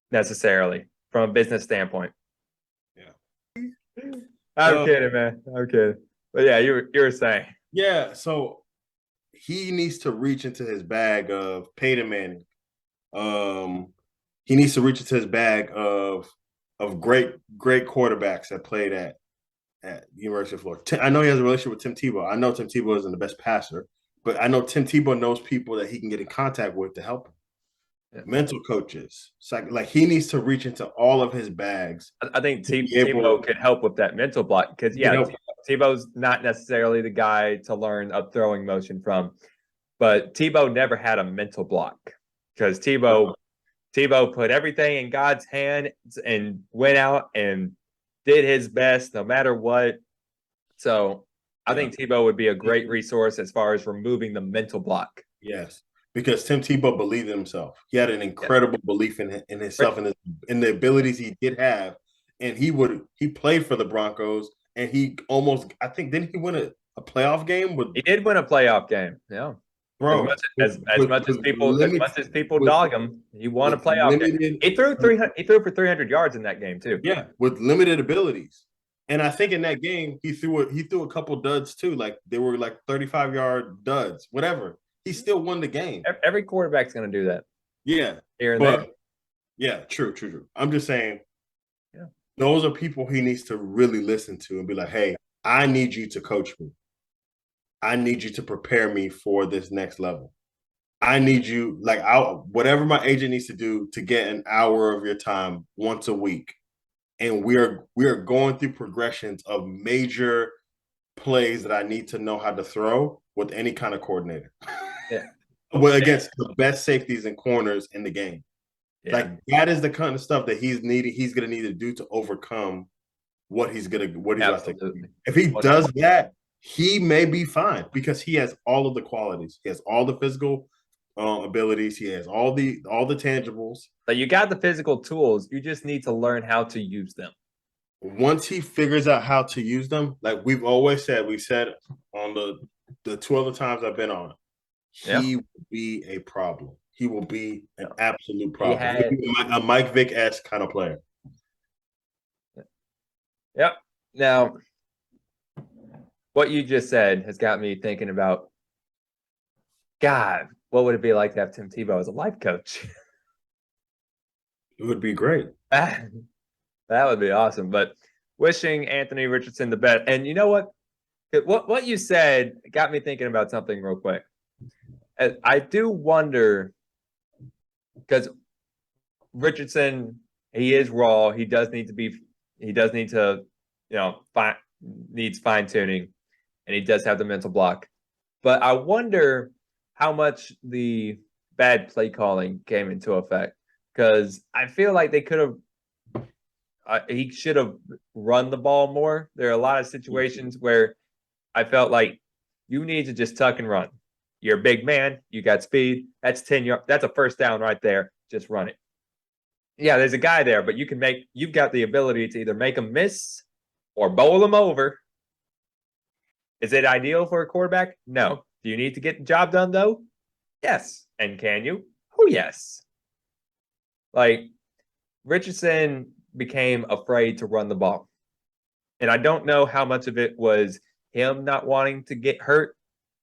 [SPEAKER 2] necessarily from a business standpoint.
[SPEAKER 1] Yeah.
[SPEAKER 2] I'm kidding, man. I'm kidding. But yeah, you were saying.
[SPEAKER 1] Yeah, so he needs to reach into his bag of Peyton Manning. He needs to reach into his bag of great quarterbacks that played at University of Florida. I know he has a relationship with Tim Tebow. I know Tim Tebow isn't the best passer, but I know Tim Tebow knows people that he can get in contact with to help him. Yeah. Mental coaches. Like he needs to reach into all of his bags.
[SPEAKER 2] I think Tebow could help with that mental block because Tebow's not necessarily the guy to learn a throwing motion from, but Tebow never had a mental block because Tebow put everything in God's hands and went out and did his best no matter what. So I think Tebow would be a great resource as far as removing the mental block.
[SPEAKER 1] Yes. Because Tim Tebow believed in himself. He had an incredible belief in himself and in the abilities he did have. And he played for the Broncos and didn't he win a playoff game?
[SPEAKER 2] He did win a playoff game. Yeah.
[SPEAKER 1] Bro.
[SPEAKER 2] As much as people dog him, he won a playoff game. He threw for 300 yards in that game too.
[SPEAKER 1] Yeah, with limited abilities. And I think in that game he threw a couple duds too. Like they were like 35-yard duds, whatever. He still won the game.
[SPEAKER 2] Every quarterback's going to do that.
[SPEAKER 1] Yeah.
[SPEAKER 2] Here and there.
[SPEAKER 1] Yeah, true. I'm just saying, those are people he needs to really listen to and be like, hey, I need you to coach me. I need you to prepare me for this next level. I need you, whatever my agent needs to do to get an hour of your time once a week. And we are going through progressions of major plays that I need to know how to throw with any kind of coordinator.
[SPEAKER 2] Yeah.
[SPEAKER 1] Well, against the best safeties and corners in the game. Yeah. Like that is the kind of stuff that he's going to need to do to overcome what he's going to do. If he does that, he may be fine because he has all of the qualities. He has all the physical abilities. He has all the tangibles.
[SPEAKER 2] So you got the physical tools. You just need to learn how to use them.
[SPEAKER 1] Once he figures out how to use them, like we've always said, we said on the 2 other times I've been on, he will be a problem. He will be an absolute problem. He'll be a Mike Vick-esque kind of player.
[SPEAKER 2] Yep. Now, what you just said has got me thinking about, God, what would it be like to have Tim Tebow as a life coach?
[SPEAKER 1] It would be great.
[SPEAKER 2] That would be awesome. But wishing Anthony Richardson the best. And you know what? What you said got me thinking about something real quick. I do wonder because Richardson, he is raw. He does need to, needs fine tuning, and he does have the mental block. But I wonder how much the bad play calling came into effect because I feel like they could have, he should have run the ball more. There are a lot of situations where I felt like you need to just tuck and run. You're a big man. You got speed. That's 10 yards. That's a first down right there. Just run it. Yeah, there's a guy there, but you've got the ability to either make him miss or bowl him over. Is it ideal for a quarterback? No. Do you need to get the job done though? Yes. And can you? Oh, yes. Like Richardson became afraid to run the ball. And I don't know how much of it was him not wanting to get hurt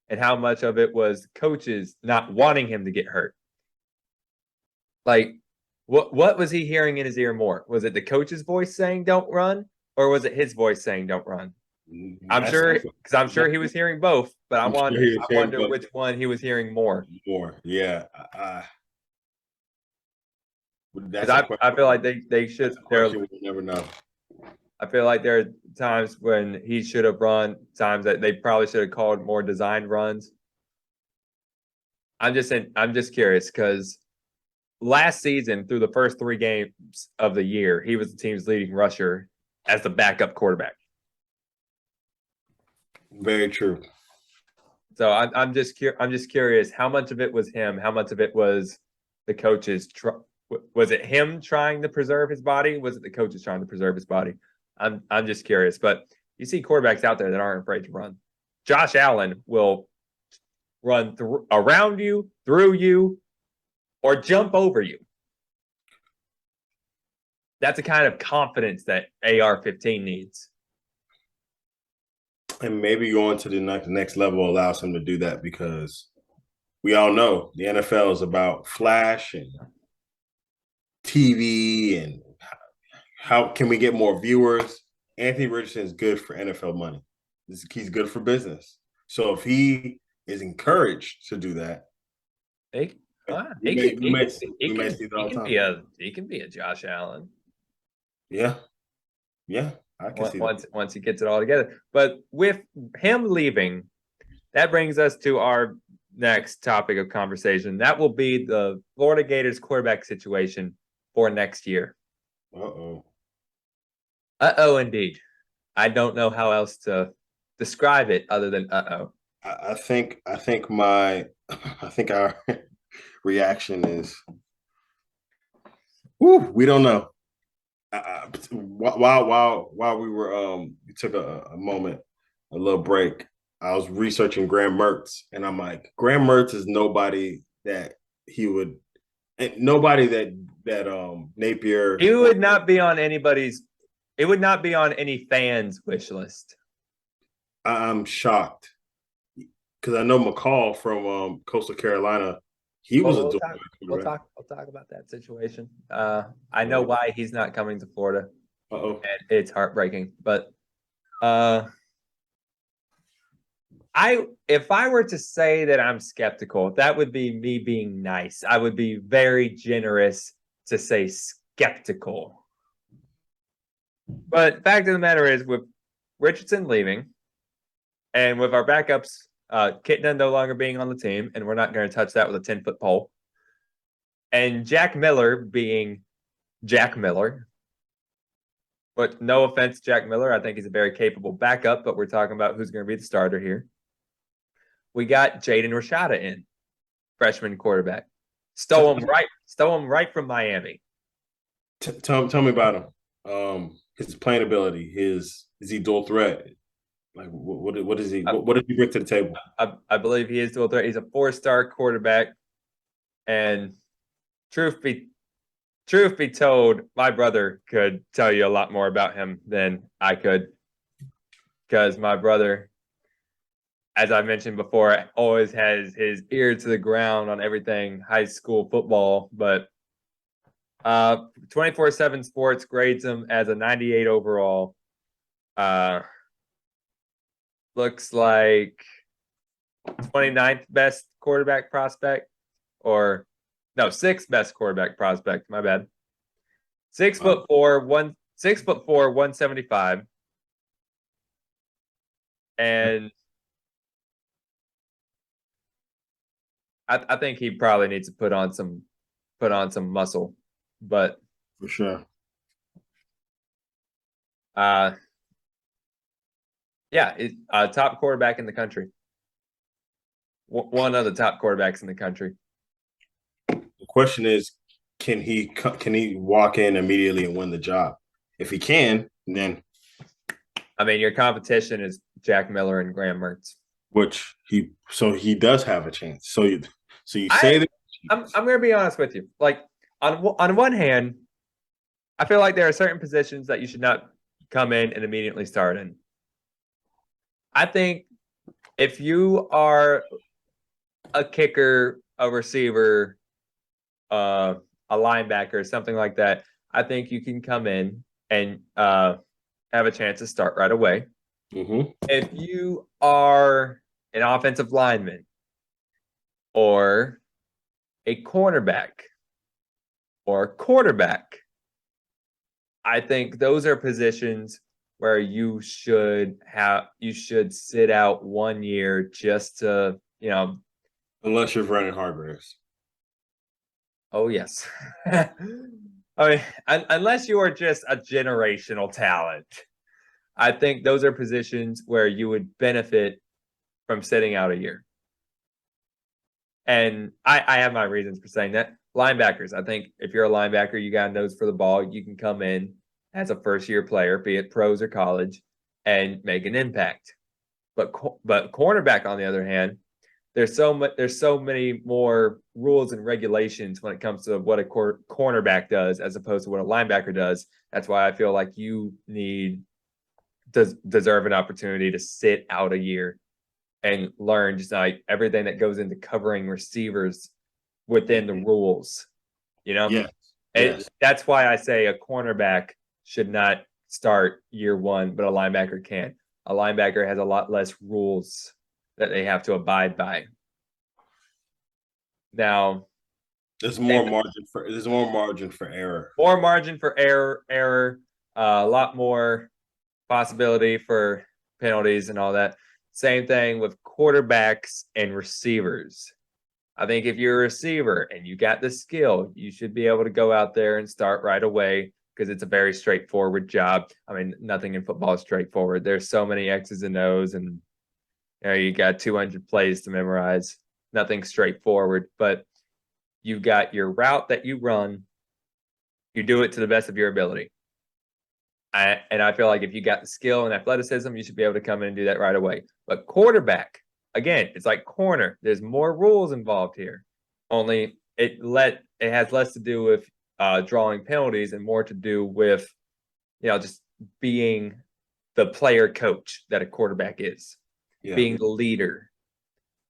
[SPEAKER 2] and how much of it was coaches not wanting him to get hurt. Like, what was he hearing in his ear more? Was it the coach's voice saying don't run, or was it his voice saying don't run? I'm sure he was hearing both, but I wonder which one he was hearing more.
[SPEAKER 1] Yeah.
[SPEAKER 2] I feel like they should.
[SPEAKER 1] We'll never know.
[SPEAKER 2] I feel like there are times when he should have run, times that they probably should have called more designed runs. I'm just curious because last season, through the first 3 games of the year, he was the team's leading rusher as the backup quarterback.
[SPEAKER 1] Very true.
[SPEAKER 2] So I'm just curious how much of it was him, how much of it was the coaches. Was it him trying to preserve his body? Was it the coaches trying to preserve his body? I'm just curious. But you see quarterbacks out there that aren't afraid to run. Josh Allen will run around you, through you, or jump over you. That's the kind of confidence that AR-15 needs.
[SPEAKER 1] And maybe going to the next level allows him to do that because we all know the NFL is about flash and TV and how can we get more viewers. Anthony Richardson is good for NFL money. He's good for business. So if he is encouraged to do that,
[SPEAKER 2] he can be a Josh Allen.
[SPEAKER 1] Yeah. I can see
[SPEAKER 2] once he gets it all together. But with him leaving, that brings us to our next topic of conversation. That will be the Florida Gators quarterback situation for next year. Indeed. I don't know how else to describe it other than
[SPEAKER 1] I think our reaction is, we don't know. While we were we took a moment, a little break, I was researching Graham Mertz, and I'm like, Graham Mertz is nobody that Napier.
[SPEAKER 2] He would not be on anybody's. It would not be on any fans' wish list.
[SPEAKER 1] I'm shocked because I know McCall from Coastal Carolina. He was
[SPEAKER 2] we'll talk about that situation. I know why he's not coming to Florida. And it's heartbreaking. But if I were to say that I'm skeptical, that would be me being nice. I would be very generous to say skeptical. But fact of the matter is, with Richardson leaving and with our backups, Kitna no longer being on the team, and we're not going to touch that with a 10-foot pole. And Jack Miller being Jack Miller. But no offense, Jack Miller. I think he's a very capable backup, but we're talking about who's going to be the starter here. We got Jaden Rashada in, freshman quarterback. Stole him right from Miami.
[SPEAKER 1] Tell me about him. His playing ability. Is he dual threat? Like what is he? What did he bring to the table?
[SPEAKER 2] I believe he is dual threat. He's a 4-star quarterback, and truth be told, my brother could tell you a lot more about him than I could, because my brother, as I mentioned before, always has his ear to the ground on everything high school football. But 24/7 Sports grades him as a 98 overall. Looks like 29th best quarterback prospect, or no, 6th best quarterback prospect. My bad. 6'4", 175, and I think he probably needs to put on some muscle, but
[SPEAKER 1] For sure.
[SPEAKER 2] Yeah, top quarterback in the country. One of the top quarterbacks in the country.
[SPEAKER 1] The question is, can he walk in immediately and win the job? If he can, then
[SPEAKER 2] I mean, your competition is Jack Miller and Graham Mertz.
[SPEAKER 1] he does have a chance. So you say that
[SPEAKER 2] I'm going to be honest with you. Like on one hand, I feel like there are certain positions that you should not come in and immediately start in. I think if you are a kicker, a receiver, a linebacker, something like that, I think you can come in and have a chance to start right away.
[SPEAKER 1] Mm-hmm.
[SPEAKER 2] If you are an offensive lineman or a cornerback or a quarterback, I think those are positions where you should sit out 1 year just to,
[SPEAKER 1] Unless you're running Hargraves.
[SPEAKER 2] Oh yes. I mean, unless you are just a generational talent, I think those are positions where you would benefit from sitting out a year. And I have my reasons for saying that. Linebackers, I think if you're a linebacker, you got a nose for the ball, you can come in as a first-year player, be it pros or college, and make an impact. But cornerback, on the other hand, there's so many more rules and regulations when it comes to what a cornerback does as opposed to what a linebacker does. That's why I feel like you deserve an opportunity to sit out a year and learn just like everything that goes into covering receivers within the rules.
[SPEAKER 1] Yes.
[SPEAKER 2] And that's why I say a cornerback should not start year one, but a linebacker can. A linebacker has a lot less rules that they have to abide by. Now,
[SPEAKER 1] there's more margin for error.
[SPEAKER 2] More margin for error, a lot more possibility for penalties and all that. Same thing with quarterbacks and receivers. I think if you're a receiver and you got the skill, you should be able to go out there and start right away because it's a very straightforward job. I mean, nothing in football is straightforward. There's so many X's and O's, and you got 200 plays to memorize. Nothing straightforward, but you've got your route that you run. You do it to the best of your ability. And I feel like if you got the skill and athleticism, you should be able to come in and do that right away. But quarterback, again, it's like corner. There's more rules involved here. Only it has less to do with drawing penalties and more to do with, just being the player coach that a quarterback is, being the leader.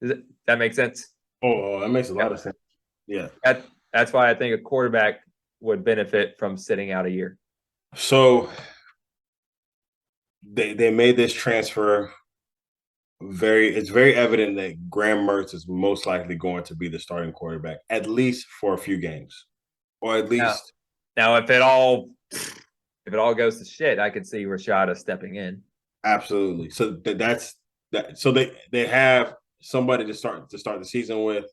[SPEAKER 2] Does that make sense?
[SPEAKER 1] Oh, that makes a lot of sense. Yeah.
[SPEAKER 2] That's why I think a quarterback would benefit from sitting out a year.
[SPEAKER 1] So they made this transfer it's very evident that Graham Mertz is most likely going to be the starting quarterback, at least for a few games. Or at least
[SPEAKER 2] now if it all goes to shit, I could see Rashada stepping in.
[SPEAKER 1] Absolutely. So that's that. So they have somebody to start the season with.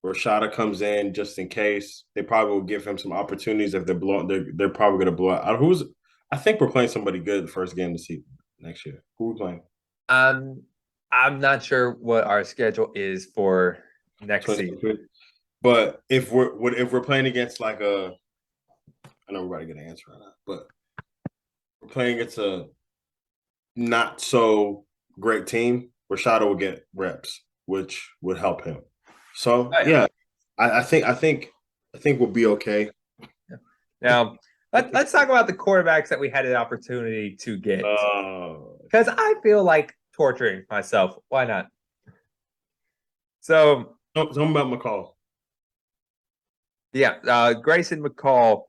[SPEAKER 1] Rashada comes in just in case. They probably will give him some opportunities if they're probably going to blow out. I think we're playing somebody good the first game of the season next year. Who are we playing?
[SPEAKER 2] I'm not sure what our schedule is for next season.
[SPEAKER 1] But if we're playing against I know we're about to get an answer on that, but we're playing against a not so great team, Rashada will get reps, which would help him. So yeah, I think we'll be okay.
[SPEAKER 2] Now let's talk about the quarterbacks that we had an opportunity to get. Because I feel like torturing myself. Why not? So
[SPEAKER 1] tell me about McCall.
[SPEAKER 2] Yeah, Grayson McCall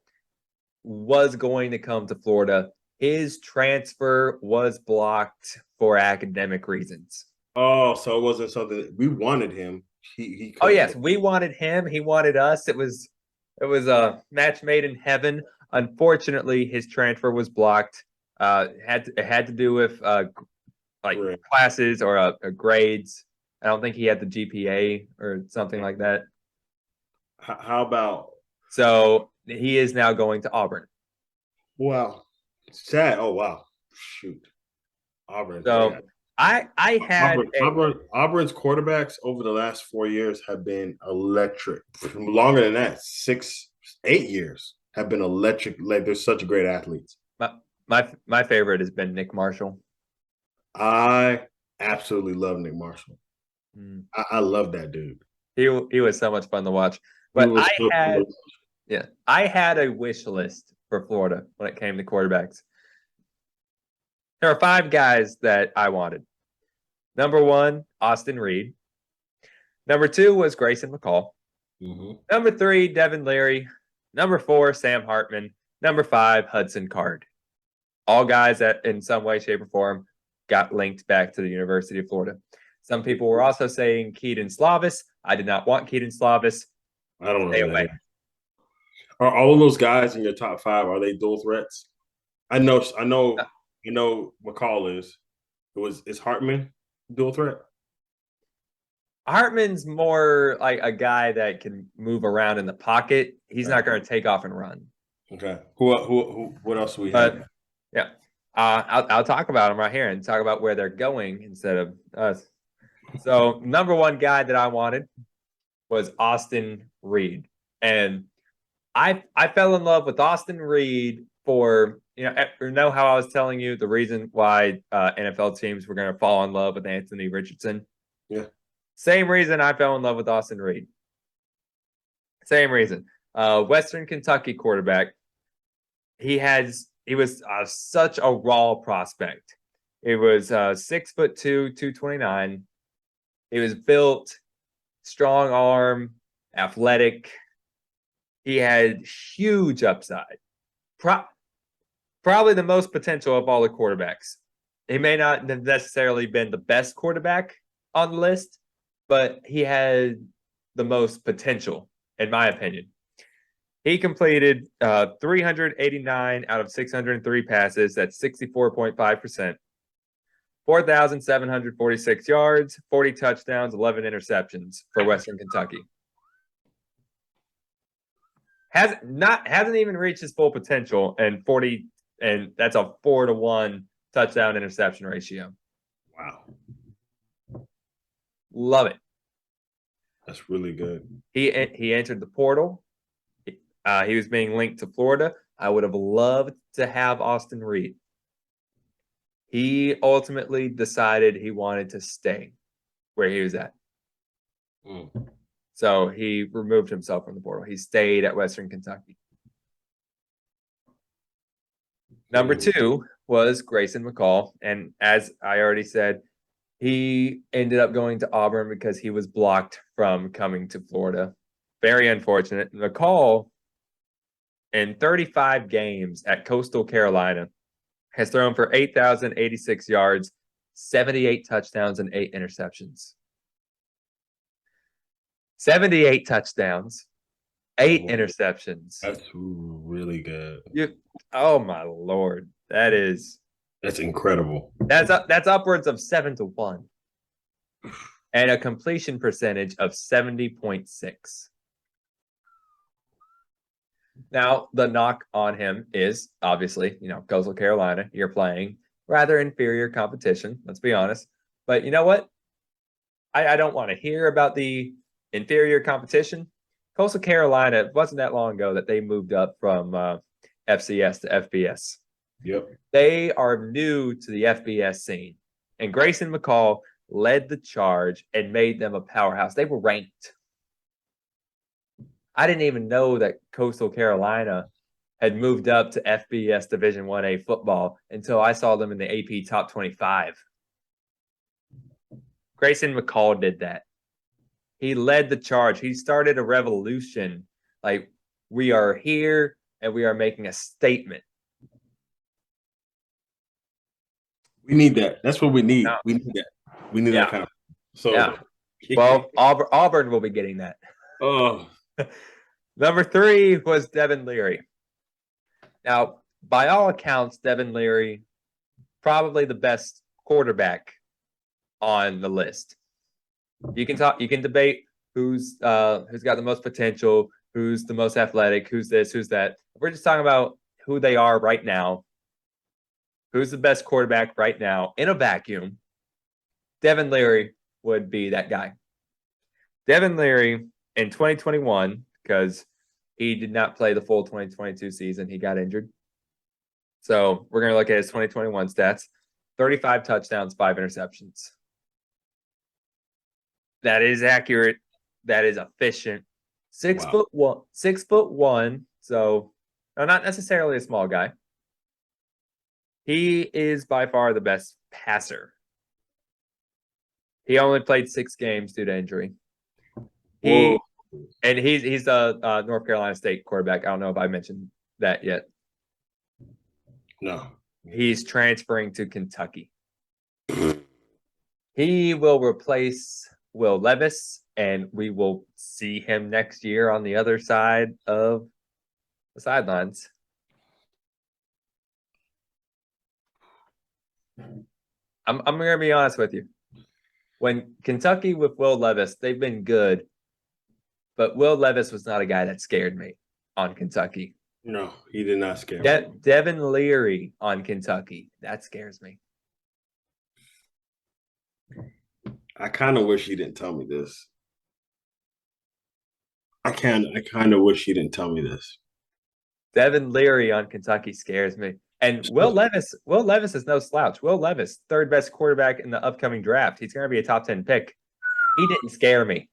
[SPEAKER 2] was going to come to Florida. His transfer was blocked for academic reasons.
[SPEAKER 1] Oh, so it wasn't something we wanted him. He
[SPEAKER 2] Oh
[SPEAKER 1] couldn't
[SPEAKER 2] yes,
[SPEAKER 1] go.
[SPEAKER 2] we wanted him. He wanted us. It was a match made in heaven. Unfortunately, his transfer was blocked. It had to do with like
[SPEAKER 1] Right.
[SPEAKER 2] classes or grades. I don't think he had the GPA or something like that.
[SPEAKER 1] How about
[SPEAKER 2] So he is now going to Auburn.
[SPEAKER 1] wow? Sad. Oh wow. Shoot. Auburn. Yeah.
[SPEAKER 2] So I had
[SPEAKER 1] Auburn's quarterbacks over the last 4 years have been electric. Longer than that, 6, 8 years have been electric. Like they're such great athletes.
[SPEAKER 2] my favorite has been Nick Marshall.
[SPEAKER 1] I absolutely love Nick Marshall.
[SPEAKER 2] Mm.
[SPEAKER 1] I love that dude.
[SPEAKER 2] He was so much fun to watch.
[SPEAKER 1] He
[SPEAKER 2] But
[SPEAKER 1] was so cool.
[SPEAKER 2] I had a wish list for Florida when it came to quarterbacks. There are 5 guys that I wanted. Number 1, Austin Reed. Number 2 was Grayson McCall.
[SPEAKER 1] Mm-hmm.
[SPEAKER 2] Number 3, Devin Leary. Number 4, Sam Hartman. Number 5, Hudson Card. All guys that in some way, shape, or form got linked back to the University of Florida. Some people were also saying Keaton Slavis. I did not want Keaton Slavis.
[SPEAKER 1] I don't know
[SPEAKER 2] Stay
[SPEAKER 1] who that
[SPEAKER 2] away.
[SPEAKER 1] is. Are all of those guys in your top 5? Are they dual threats? I know. I know. You know. McCall is. Is Hartman dual threat?
[SPEAKER 2] Hartman's more like a guy that can move around in the pocket. He's not going to take off and run.
[SPEAKER 1] Okay. Who? What else do we have?
[SPEAKER 2] But yeah, I'll talk about them right here and talk about where they're going instead of us. So number 1 guy that I wanted was Austin Reed, and I fell in love with Austin Reed for know how I was telling you the reason why NFL teams were going to fall in love with Anthony Richardson.
[SPEAKER 1] Yeah.
[SPEAKER 2] Same reason I fell in love with Austin Reed. Same reason. Western Kentucky quarterback. He was such a raw prospect. It was 6'2", 229. He was built, strong arm, athletic. He had huge upside. Probably the most potential of all the quarterbacks. He may not have necessarily been the best quarterback on the list, but he had the most potential, in my opinion. He completed 389 out of 603 passes. That's 64.5%. 4,746 yards, 40 touchdowns, 11 interceptions for Western Kentucky. Hasn't even reached his full potential, and that's a 4-to-1 touchdown interception ratio.
[SPEAKER 1] Wow.
[SPEAKER 2] Love it.
[SPEAKER 1] That's really good.
[SPEAKER 2] He entered the portal. He was being linked to Florida. I would have loved to have Austin Reed. He ultimately decided he wanted to stay where he was at.
[SPEAKER 1] Mm.
[SPEAKER 2] So he removed himself from the portal. He stayed at Western Kentucky. Number 2 was Grayson McCall. And as I already said, he ended up going to Auburn because he was blocked from coming to Florida. Very unfortunate. McCall, in 35 games at Coastal Carolina, has thrown for 8,086 yards, 78 touchdowns, and 8 interceptions. 78 touchdowns, 8 interceptions.
[SPEAKER 1] That's really good.
[SPEAKER 2] Oh my Lord. That's
[SPEAKER 1] incredible.
[SPEAKER 2] That's upwards of 7-to-1. And a completion percentage of 70.6. Now, the knock on him is obviously, Coastal Carolina, you're playing rather inferior competition, let's be honest. But you know what? I don't want to hear about the inferior competition. Coastal Carolina, it wasn't that long ago that they moved up from FCS to FBS.
[SPEAKER 1] Yep.
[SPEAKER 2] They are new to the FBS scene. And Grayson McCall led the charge and made them a powerhouse. They were ranked. I didn't even know that Coastal Carolina had moved up to FBS Division 1A football until I saw them in the AP Top 25. Grayson McCall did that. He led the charge. He started a revolution. Like We are here and we are making a statement.
[SPEAKER 1] We need that. That's what we need.
[SPEAKER 2] Yeah.
[SPEAKER 1] We need that. We need that kind of. So,
[SPEAKER 2] yeah. Well, Auburn will be getting that.
[SPEAKER 1] Oh,
[SPEAKER 2] Number 3 was Devin Leary. Now, by all accounts, Devin Leary probably the best quarterback on the list. You can debate who's got the most potential, who's the most athletic, who's this, who's that. We're just talking about who they are right now. Who's the best quarterback right now in a vacuum? Devin Leary would be that guy. Devin Leary in 2021, because he did not play the full 2022 season. He got injured. So we're going to look at his 2021 stats. 35 touchdowns, 5 interceptions. That is accurate. That is efficient. 6'1", so not necessarily a small guy. He is by far the best passer. He only played 6 games due to injury. He's a North Carolina State quarterback. I don't know if I mentioned that yet.
[SPEAKER 1] No.
[SPEAKER 2] He's transferring to Kentucky. He will replace Will Levis, and we will see him next year on the other side of the sidelines. I'm going to be honest with you. When Kentucky with Will Levis, they've been good, but Will Levis was not a guy that scared me on Kentucky.
[SPEAKER 1] No, he did not scare me.
[SPEAKER 2] Devin Leary on Kentucky, that scares me.
[SPEAKER 1] I kind of wish he didn't tell me this. I kind of wish he didn't tell me this.
[SPEAKER 2] Devin Leary on Kentucky scares me. And Will Levis is no slouch. Will Levis, 3rd best quarterback in the upcoming draft. He's going to be a top 10 pick. He didn't scare me.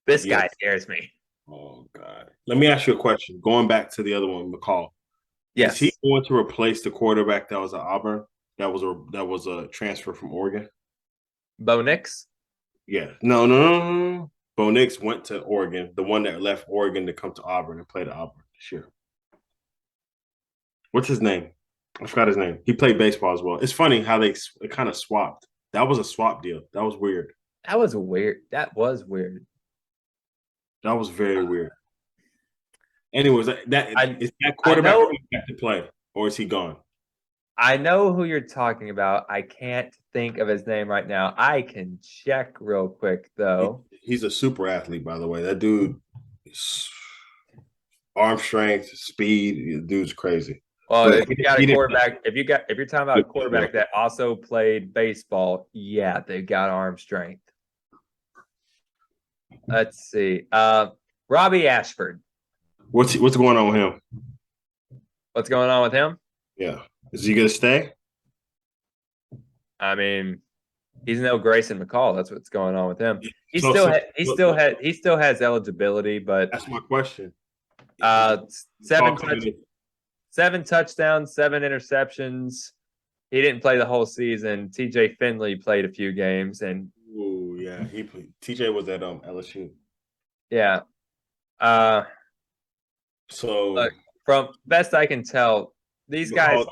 [SPEAKER 2] This guy scares me.
[SPEAKER 1] Oh, God. Let me ask you a question. Going back to the other one, McCall.
[SPEAKER 2] Yes.
[SPEAKER 1] Is he going to replace the quarterback that was at Auburn? That was a transfer from Oregon?
[SPEAKER 2] Bo Nix?
[SPEAKER 1] Yeah. No. Bo Nix went to Oregon, the one that left Oregon to come to Auburn and play at Auburn this year. What's his name? I forgot his name. He played baseball as well. It's funny how it kind of swapped. That was a swap deal. That was weird.
[SPEAKER 2] That was weird. That was
[SPEAKER 1] very weird. Anyways, is that quarterback back to play, or is he gone?
[SPEAKER 2] I know who you're talking about. I can't think of his name right now. I can check real quick, though.
[SPEAKER 1] He's a super athlete, by the way. That dude, arm strength, speed, the dude's crazy.
[SPEAKER 2] Well, if you got a quarterback, if you're talking about a quarterback that also played baseball, yeah, they got arm strength. Let's see. Robbie Ashford.
[SPEAKER 1] What's going on with him?
[SPEAKER 2] What's going on with him?
[SPEAKER 1] Yeah. Is he gonna stay?
[SPEAKER 2] I mean, he's no Grayson McCall. That's what's going on with him. He still has eligibility, but
[SPEAKER 1] that's my question.
[SPEAKER 2] 7 touchdowns, 7 interceptions. He didn't play the whole season. TJ Finley played a few games, and
[SPEAKER 1] yeah, he played. TJ was at LSU.
[SPEAKER 2] Yeah.
[SPEAKER 1] So
[SPEAKER 2] look, from best I can tell, these guys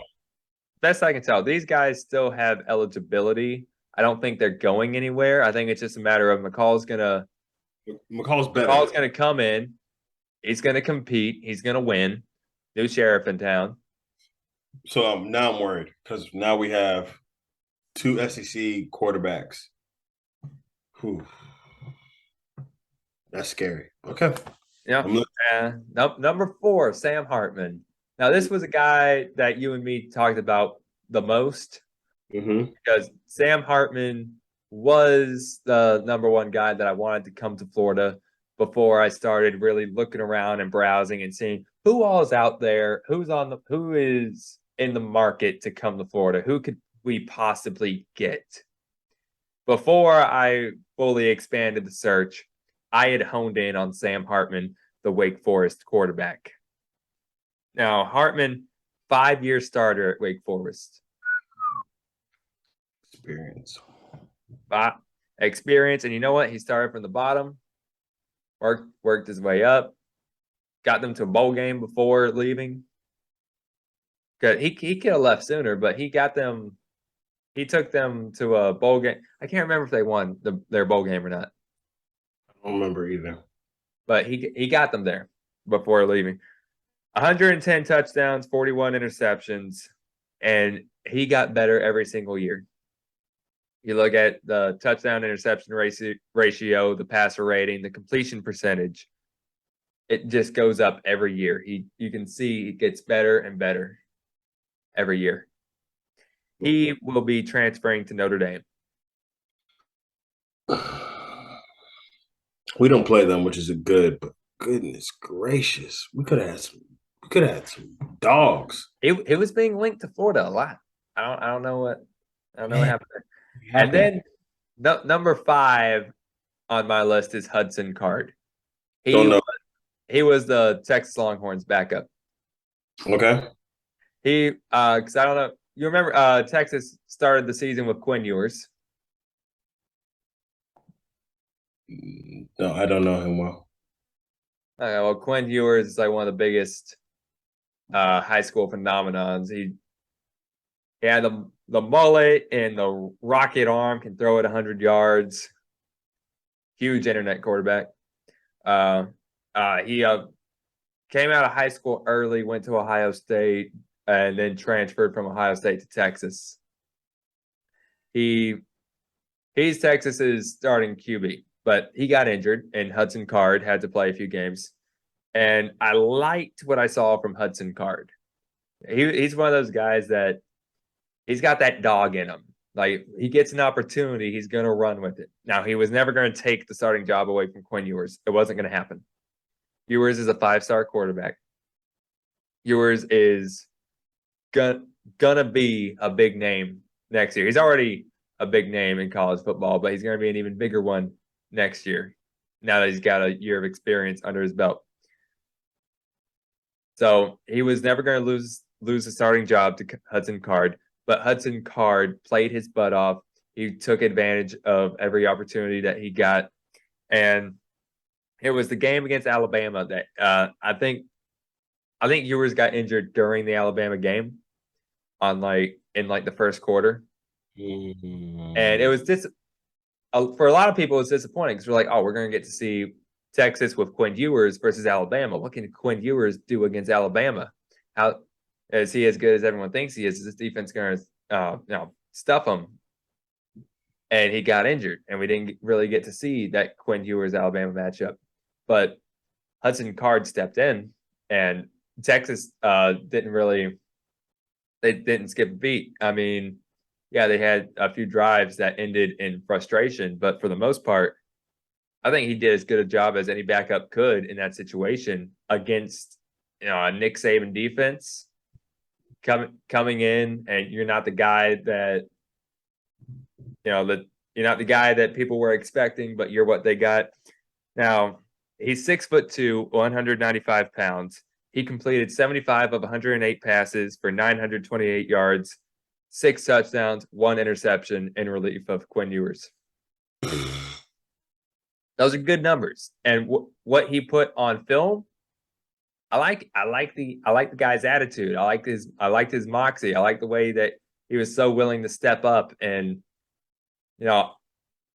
[SPEAKER 2] still have eligibility. I don't think they're going anywhere. I think it's just a matter of McCall's better. McCall's gonna come in. He's gonna compete. He's gonna win. New sheriff in town.
[SPEAKER 1] So now I'm worried because now we have 2 SEC quarterbacks. Whew. That's scary. Okay.
[SPEAKER 2] Yeah. Number 4, Sam Hartman. Now, this was a guy that you and me talked about the most because Sam Hartman was the number 1 guy that I wanted to come to Florida before I started really looking around and browsing and seeing who all is out there, who is in the market to come to Florida, who could we possibly get. Before I fully expanded the search, I had honed in on Sam Hartman, the Wake Forest quarterback. Now, Hartman, 5-year starter at Wake Forest. Experience. And you know what? He started from the bottom, worked his way up. got them to a bowl game before leaving. Cause he could have left sooner, but he got them. He took them to a bowl game. I can't remember if they won their bowl game or not,
[SPEAKER 1] I don't remember either.
[SPEAKER 2] but he got them there before leaving. 110 touchdowns, 41 interceptions, and he got better every single year. You look at the touchdown interception ratio, the passer rating, the completion percentage. It just goes up every year. You can see it gets better and better every year. He will be transferring to Notre Dame.
[SPEAKER 1] We don't play them, which is a good, but goodness gracious, we could have had some dogs.
[SPEAKER 2] It was being linked to Florida a lot. I don't know what happened there. And then number 5 on my list is Hudson Card. He was the Texas Longhorns backup.
[SPEAKER 1] Okay.
[SPEAKER 2] Because I don't know. You remember Texas started the season with Quinn Ewers.
[SPEAKER 1] No, I don't know him well.
[SPEAKER 2] Okay, well, Quinn Ewers is like one of the biggest high school phenomenons. He had the mullet and the rocket arm, can throw it 100 yards. Huge internet quarterback. He came out of high school early, went to Ohio State, and then transferred from Ohio State to Texas. He's Texas's starting QB, but he got injured, and Hudson Card had to play a few games. And I liked what I saw from Hudson Card. He's one of those guys that he's got that dog in him. Like, he gets an opportunity, he's going to run with it. Now, he was never going to take the starting job away from Quinn Ewers. It wasn't going to happen. Ewers is a 5-star quarterback. Ewers is gonna be a big name next year. He's already a big name in college football, but he's going to be an even bigger one next year now that he's got a year of experience under his belt. So he was never going to lose the starting job to Hudson Card, but Hudson Card played his butt off. He took advantage of every opportunity that he got, and it was the game against Alabama that I think Ewers got injured during the Alabama game in the first quarter.
[SPEAKER 1] Mm-hmm.
[SPEAKER 2] And it was for a lot of people, it's disappointing because we're like, oh, we're going to get to see Texas with Quinn Ewers versus Alabama. What can Quinn Ewers do against Alabama? How is he as good as everyone thinks he is? Is this defense going to stuff him? And he got injured, and we didn't really get to see that Quinn Ewers Alabama matchup. But Hudson Card stepped in, and Texas didn't skip a beat. I mean, yeah, they had a few drives that ended in frustration, but for the most part, I think he did as good a job as any backup could in that situation against a Nick Saban defense coming in, and you're not the guy that you're not the guy that people were expecting, but you're what they got. Now, he's 6'2", 195 pounds. He completed 75 of 108 passes for 928 yards, 6 touchdowns, 1 interception in relief of Quinn Ewers. Those are good numbers. And what he put on film, I like the guy's attitude. I liked his moxie. I like the way that he was so willing to step up and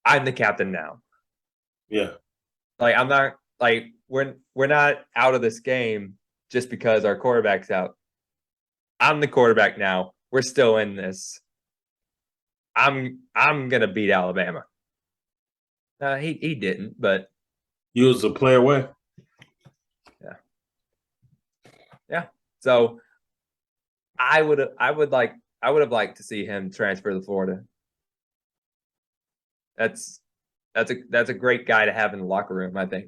[SPEAKER 2] I'm the captain now.
[SPEAKER 1] Yeah.
[SPEAKER 2] Like, I'm not we're not out of this game just because our quarterback's out. I'm the quarterback now. We're still in this. I'm gonna beat Alabama. He didn't, but
[SPEAKER 1] he was a play away.
[SPEAKER 2] Yeah. So I would have liked to see him transfer to Florida. That's a great guy to have in the locker room, I think.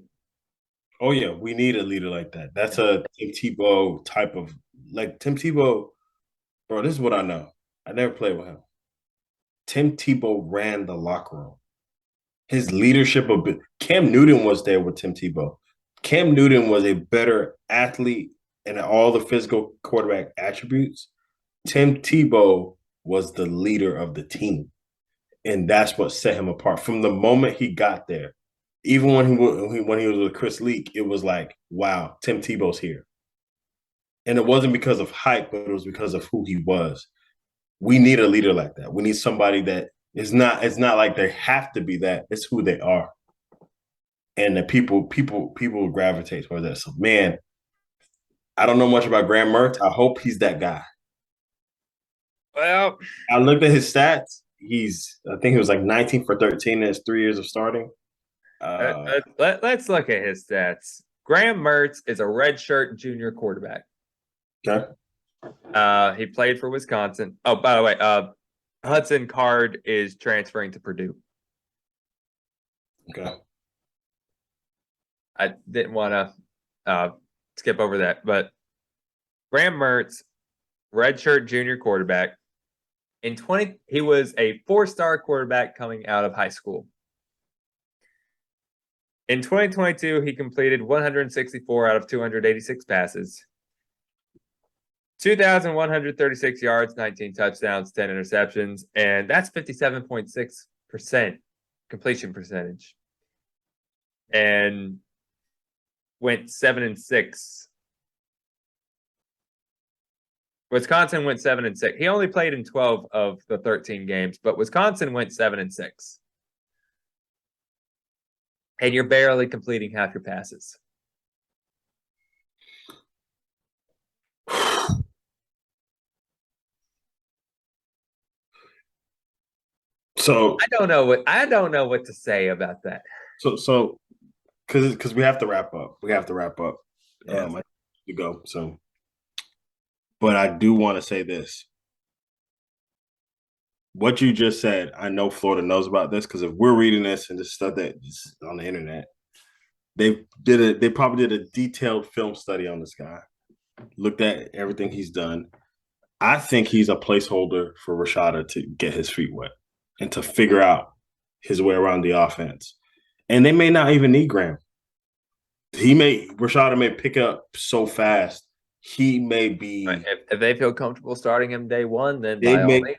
[SPEAKER 1] Oh yeah, we need a leader like that. That's a Tim Tebow type of Tim Tebow. Bro, this is what I know. I never played with him. Tim Tebow ran the locker room. His leadership of Cam Newton was there with Tim Tebow. Cam Newton was a better athlete and all the physical quarterback attributes. Tim Tebow was the leader of the team. And that's what set him apart. From the moment he got there, even when he was with Chris Leak, it was like, wow, Tim Tebow's here. And it wasn't because of hype, but it was because of who he was. We need a leader like that. We need somebody that is not. It's not like they have to be that. It's who they are, and the people gravitate towards that. So, man, I don't know much about Graham Mertz. I hope he's that guy.
[SPEAKER 2] Well,
[SPEAKER 1] I looked at his stats. I think he was like 19 for 13 in his 3 years of starting.
[SPEAKER 2] let's look at his stats. Graham Mertz is a redshirt junior quarterback.
[SPEAKER 1] Okay.
[SPEAKER 2] He played for Wisconsin. Oh, by the way, Hudson Card is transferring to Purdue.
[SPEAKER 1] Okay.
[SPEAKER 2] I didn't want to skip over that, but Graham Mertz, redshirt junior quarterback. He was a 4-star quarterback coming out of high school. In 2022, he completed 164 out of 286 passes, 2,136 yards, 19 touchdowns, 10 interceptions, and that's 57.6% completion percentage. And went 7-6. Wisconsin went 7-6. He only played in 12 of the 13 games, but Wisconsin went 7-6. And you're barely completing half your passes.
[SPEAKER 1] So
[SPEAKER 2] I don't know what to say about that.
[SPEAKER 1] So because we have to wrap up. We have to wrap up.
[SPEAKER 2] Yeah.
[SPEAKER 1] I have to go. So, but I do want to say this. What you just said, I know Florida knows about this because if we're reading this and this stuff that is on the internet, they probably did a detailed film study on this guy, looked at everything he's done. I think he's a placeholder for Rashada to get his feet wet and to figure out his way around the offense. And they may not even need Graham. Rashada may pick up so fast. He may be.
[SPEAKER 2] If they feel comfortable starting him day one, then by all means.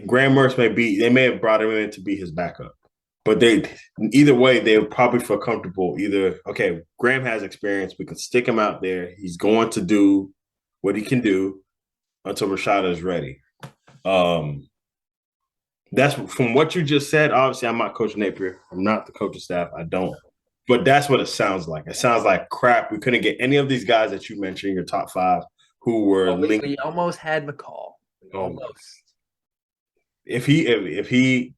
[SPEAKER 1] Graham Mertz they may have brought him in to be his backup. But either way, they would probably feel comfortable. Either, okay, Graham has experience. We can stick him out there. He's going to do what he can do until Rashada is ready. That's from what you just said. Obviously, I'm not Coach Napier. I'm not the coaching staff. I don't. But that's what it sounds like. It sounds like crap. We couldn't get any of these guys that you mentioned, your top 5, who were linked.
[SPEAKER 2] We almost had McCall. Almost.
[SPEAKER 1] If he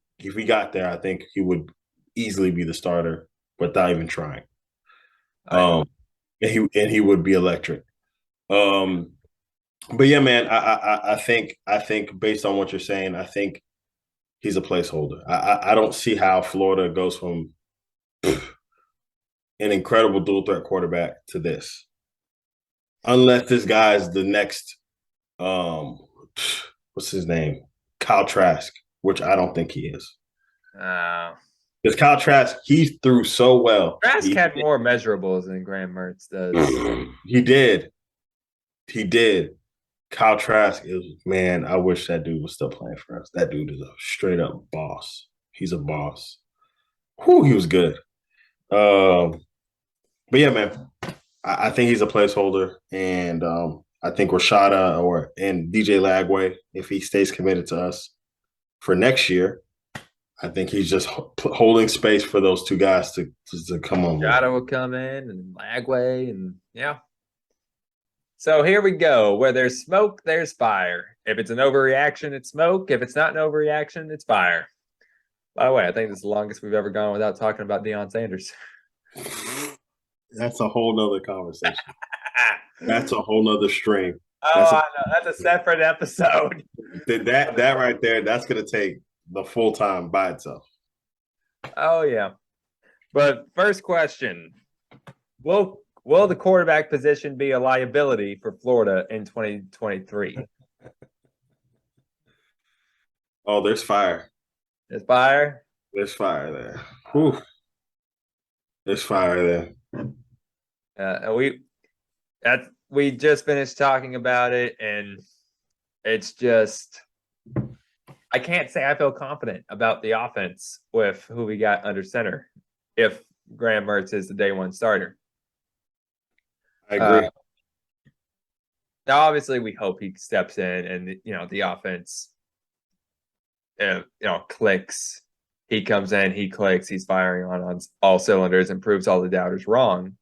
[SPEAKER 1] got there, I think he would easily be the starter without even trying. And he would be electric. But yeah, man, I think based on what you're saying, I think he's a placeholder. I don't see how Florida goes from an incredible dual threat quarterback to this, unless this guy's the next what's his name, Kyle Trask, which I don't think he is. Because Kyle Trask, he threw so well.
[SPEAKER 2] Trask had more measurables than Graham Mertz does.
[SPEAKER 1] He did. Kyle Trask is, man, I wish that dude was still playing for us. That dude is a straight up boss. He's a boss. Whew, he was good. But yeah, man, I think he's a placeholder, and I think Rashada and DJ Lagway, if he stays committed to us for next year, I think he's just holding space for those 2 guys to come on.
[SPEAKER 2] Rashada will come in, and Lagway, and yeah. So here we go. Where there's smoke, there's fire. If it's an overreaction, it's smoke. If it's not an overreaction, it's fire. By the way, I think this is the longest we've ever gone without talking about Deion Sanders.
[SPEAKER 1] That's a whole nother conversation. That's a whole nother stream.
[SPEAKER 2] I know. That's a separate episode.
[SPEAKER 1] That right there, that's going to take the full time by itself.
[SPEAKER 2] Oh, yeah. But first question, will the quarterback position be a liability for Florida in 2023?
[SPEAKER 1] Oh, there's fire.
[SPEAKER 2] There's fire?
[SPEAKER 1] There's fire there. Whew. There's fire there.
[SPEAKER 2] We just finished talking about it, and it's just I can't say I feel confident about the offense with who we got under center. If Graham Mertz is the day one starter.
[SPEAKER 1] I agree.
[SPEAKER 2] Now, obviously, we hope he steps in and the offense, clicks. He comes in, he clicks, he's firing on all cylinders and proves all the doubters wrong.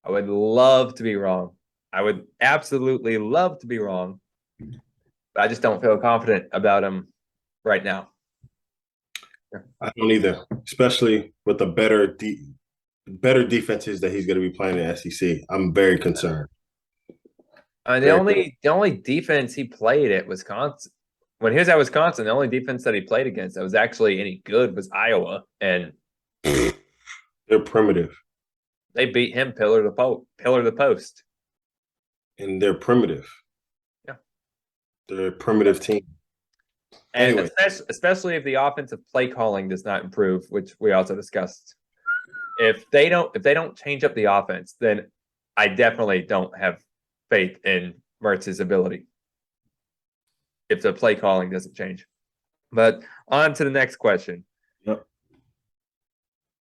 [SPEAKER 2] I would love to be wrong. I would absolutely love to be wrong. But I just don't feel confident about him right now.
[SPEAKER 1] I don't either, especially with the better defenses that he's going to be playing in SEC. I'm very concerned.
[SPEAKER 2] The only defense he played at Wisconsin, when he was at Wisconsin, the only defense that he played against that was actually any good was Iowa, and
[SPEAKER 1] they're primitive.
[SPEAKER 2] They beat him pillar to post,
[SPEAKER 1] and they're primitive.
[SPEAKER 2] Yeah,
[SPEAKER 1] they're a primitive team.
[SPEAKER 2] And anyway, especially if the offensive play calling does not improve, which we also discussed. If they don't change up the offense, then I definitely don't have faith in Mertz's ability if the play calling doesn't change. But on to the next question.
[SPEAKER 1] Yep.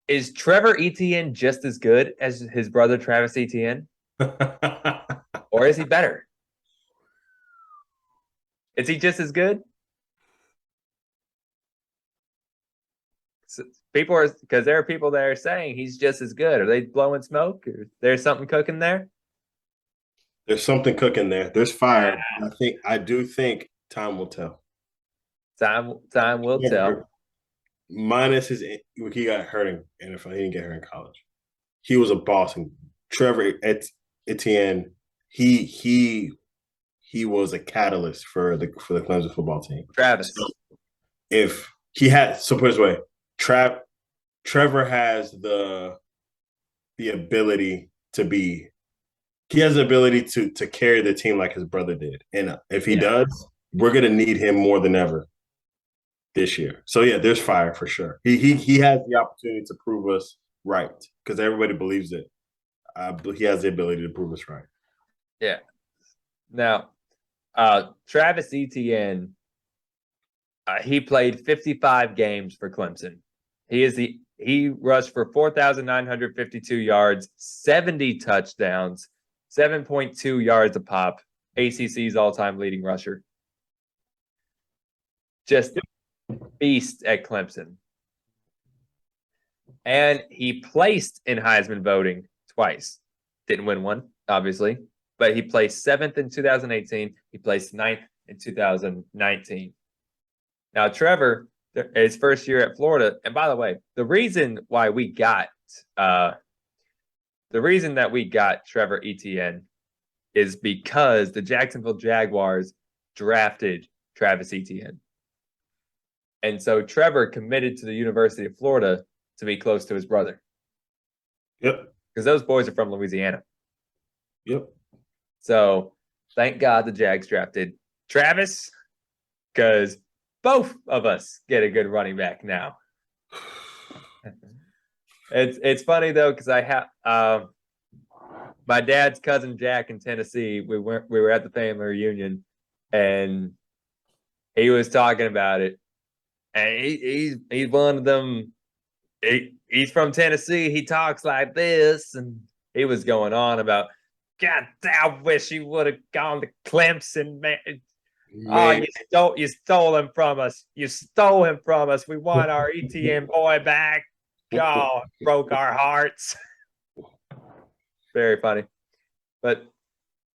[SPEAKER 2] Is Trevor Etienne just as good as his brother Travis Etienne? Or is he better? Is he just as good? People are, because there are people that are saying he's just as good. Are they blowing smoke? Or there's something cooking there?
[SPEAKER 1] There's something cooking there. There's fire. I do think time will tell.
[SPEAKER 2] Time will tell.
[SPEAKER 1] Minus he got hurt in NFL. He didn't get hurt in college. He was a boss. And Trevor Etienne, he was a catalyst for the Clemson football team.
[SPEAKER 2] Travis.
[SPEAKER 1] So if he had, so put it this way, Trevor has the ability to be. He has the ability to carry the team like his brother did, and if he does, we're gonna need him more than ever this year. So yeah, there's fire for sure. He has the opportunity to prove us right because everybody believes it. He has the ability to prove us right.
[SPEAKER 2] Yeah. Now, Travis Etienne, he played 55 games for Clemson. He rushed for 4,952 yards, 70 touchdowns, 7.2 yards a pop, ACC's all-time leading rusher. Just beast at Clemson. And he placed in Heisman voting twice. Didn't win one, obviously, but he placed 7th in 2018. He placed 9th in 2019. Now, Trevor, his first year at Florida, and by the way, the reason that we got Trevor Etienne is because the Jacksonville Jaguars drafted Travis Etienne. And so Trevor committed to the University of Florida to be close to his brother.
[SPEAKER 1] Yep.
[SPEAKER 2] Because those boys are from Louisiana.
[SPEAKER 1] Yep.
[SPEAKER 2] So thank God the Jags drafted Travis, because both of us get a good running back now. It's funny though, because I have my dad's cousin Jack in Tennessee. We were at the family reunion, and he was talking about it. And he's one of them. He's from Tennessee. He talks like this, and he was going on about, God, I wish he would have gone to Clemson, man. Oh, you stole him from us. You stole him from us. We want our ETN boy back. Oh, broke our hearts. Very funny. But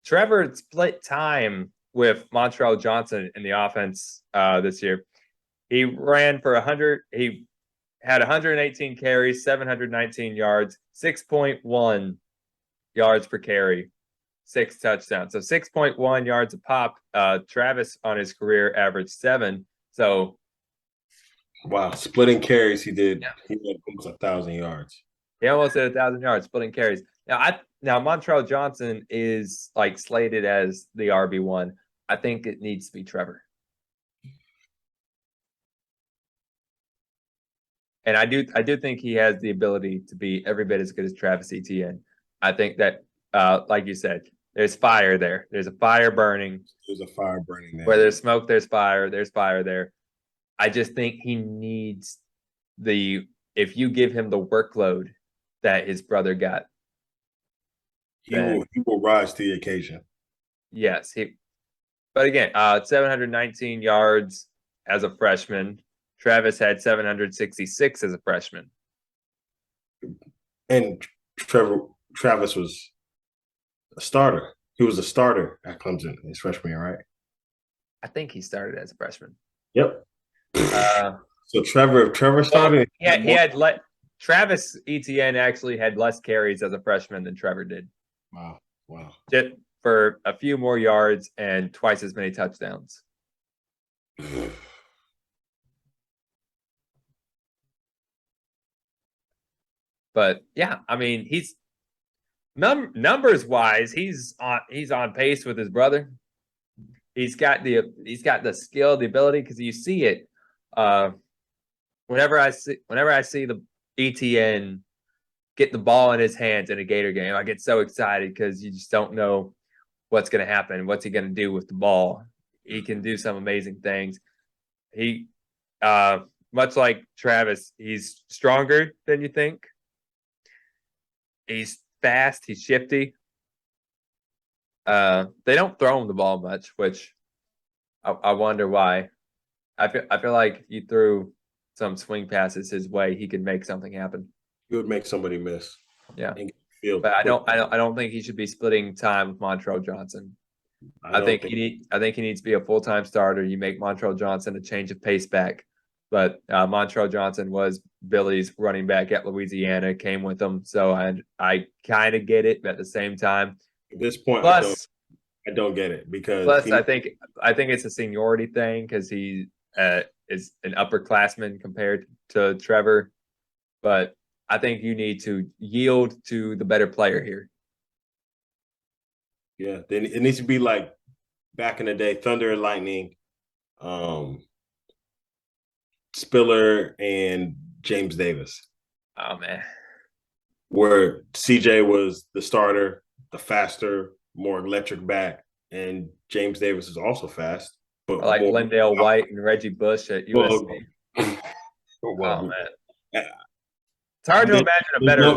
[SPEAKER 2] Trevor split time with Montreal Johnson in the offense this year. He ran for 100. He had 118 carries, 719 yards, 6.1 yards per carry, 6 touchdowns. So 6.1 yards a pop. Travis on his career averaged 7. So
[SPEAKER 1] wow, splitting carries he did. Yeah. He had almost 1,000 yards.
[SPEAKER 2] He almost hit 1,000 yards splitting carries. Now Montreal Johnson is like slated as the RB1. I think it needs to be Trevor. And I do think he has the ability to be every bit as good as Travis Etienne. I think that, like you said, there's fire there. There's a fire burning.
[SPEAKER 1] There's a fire burning there.
[SPEAKER 2] Where there's smoke, there's fire. There's fire there. I just think he needs if you give him the workload that his brother got.
[SPEAKER 1] He will rise to the occasion.
[SPEAKER 2] Yes, but again, 719 yards as a freshman. Travis had 766 as a freshman.
[SPEAKER 1] And Travis was a starter. He was a starter at Clemson his freshman year, right?
[SPEAKER 2] I think he started as a freshman.
[SPEAKER 1] Yep. So Trevor started.
[SPEAKER 2] Yeah, Travis Etienne actually had less carries as a freshman than Trevor did.
[SPEAKER 1] Wow.
[SPEAKER 2] Just for a few more yards and twice as many touchdowns. But yeah, I mean, he's numbers wise, he's on pace with his brother. He's got the skill, the ability, because you see it. Whenever I see the ETN get the ball in his hands in a Gator game, I get so excited because you just don't know what's going to happen. What's he going to do with the ball? He can do some amazing things. He, much like Travis, he's stronger than you think. He's fast. He's shifty. They don't throw him the ball much, which I wonder why. I feel like you threw some swing passes his way, he could make something happen.
[SPEAKER 1] He would make somebody miss.
[SPEAKER 2] Yeah. But I don't think he should be splitting time with Montrell Johnson. I think he needs to be a full-time starter. You make Montrell Johnson a change of pace back. But Montrell Johnson was Billy's running back at Louisiana, came with him. So I kind of get it, but at the same time.
[SPEAKER 1] At this point, I don't get it because
[SPEAKER 2] I think it's a seniority thing because he is an upperclassman compared to Trevor. But I think you need to yield to the better player here.
[SPEAKER 1] Yeah, it needs to be like back in the day, Thunder and Lightning, Spiller and James Davis.
[SPEAKER 2] Oh man,
[SPEAKER 1] where CJ was the starter, the faster, more electric back, and James Davis is also fast, but
[SPEAKER 2] like Lindale White and Reggie Bush at USC.
[SPEAKER 1] Oh
[SPEAKER 2] man, it's hard to imagine a better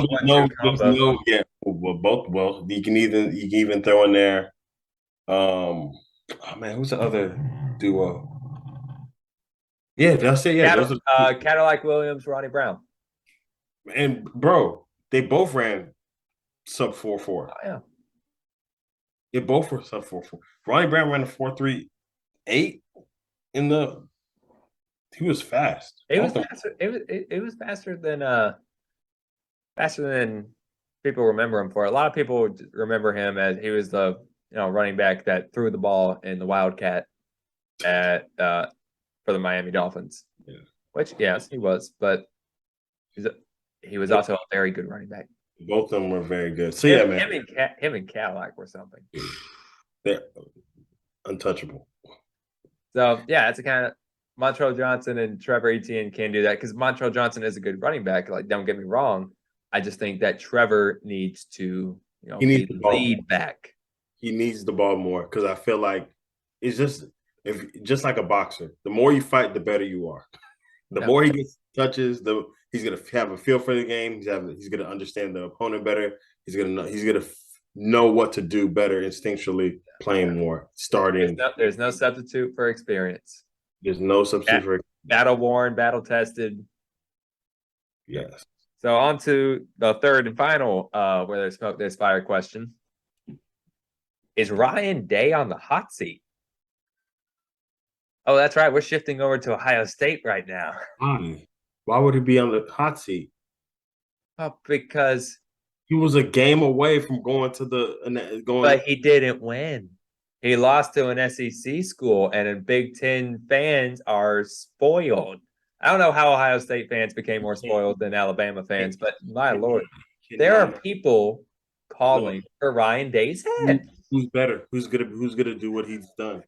[SPEAKER 2] combo.
[SPEAKER 1] Well, you can even throw in there. Oh man, who's the other duo? Yeah, that's it. Yeah,
[SPEAKER 2] Cadillac Williams, Ronnie Brown,
[SPEAKER 1] and bro, they both ran sub 4.4.
[SPEAKER 2] Oh yeah,
[SPEAKER 1] they both were sub 4.4. Ronnie Brown ran a 4.38 in the. He was fast.
[SPEAKER 2] It was faster. It was faster than people remember him for. A lot of people remember him as he was the running back that threw the ball in the Wildcat at for the Miami Dolphins.
[SPEAKER 1] Yeah.
[SPEAKER 2] Which yes, he was, but he was also a very good running back.
[SPEAKER 1] Both of them were very good. So
[SPEAKER 2] him and Cadillac were something.
[SPEAKER 1] They're untouchable.
[SPEAKER 2] So yeah, it's a kind of Montrell Johnson and Trevor Etienne can do that because Montrell Johnson is a good running back. Like, don't get me wrong. I just think that Trevor needs to,
[SPEAKER 1] he needs
[SPEAKER 2] the lead back.
[SPEAKER 1] He needs the ball more because I feel like it's just like a boxer. The more you fight, the better you are. The more he gets touches, he's gonna have a feel for the game. He's gonna understand the opponent better. He's gonna know what to do better instinctually, playing more, starting.
[SPEAKER 2] There's no substitute for experience.
[SPEAKER 1] There's no substitute for
[SPEAKER 2] battle worn, battle tested.
[SPEAKER 1] Yes.
[SPEAKER 2] So on to the third and final where there's smoke, there's fire question. Is Ryan Day on the hot seat? Oh, that's right. We're shifting over to Ohio State right now.
[SPEAKER 1] Why would he be on the hot seat?
[SPEAKER 2] Because
[SPEAKER 1] he was a game away from going.
[SPEAKER 2] But he didn't win. He lost to an SEC school, and Big Ten fans are spoiled. I don't know how Ohio State fans became more spoiled than Alabama fans, but my Lord, there are people calling for Ryan Day's head.
[SPEAKER 1] Who's better? Who's gonna do what he's done?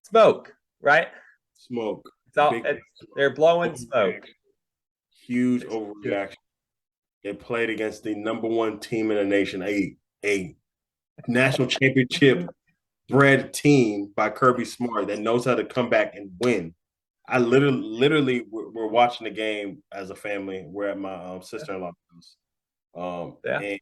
[SPEAKER 2] Smoke, right?
[SPEAKER 1] Smoke.
[SPEAKER 2] They're blowing smoke.
[SPEAKER 1] Huge overreaction. They played against the number one team in the nation, a national championship bred team by Kirby Smart that knows how to come back and win. I literally, we're watching the game as a family. We're at my sister-in-law's house,
[SPEAKER 2] Yeah.
[SPEAKER 1] and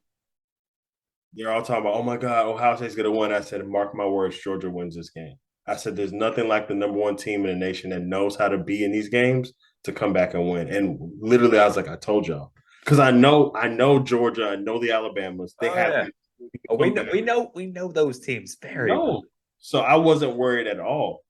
[SPEAKER 1] they're all talking about, oh my God, Ohio State's gonna win. I said, mark my words, Georgia wins this game. I said, there's nothing like the number one team in the nation that knows how to be in these games to come back and win. And literally, I was like, I told y'all, because I know Georgia, I know the Alabamas. They
[SPEAKER 2] Oh
[SPEAKER 1] have
[SPEAKER 2] yeah. Oh,
[SPEAKER 1] come back.
[SPEAKER 2] we know those teams very well.
[SPEAKER 1] No, so I wasn't worried at all.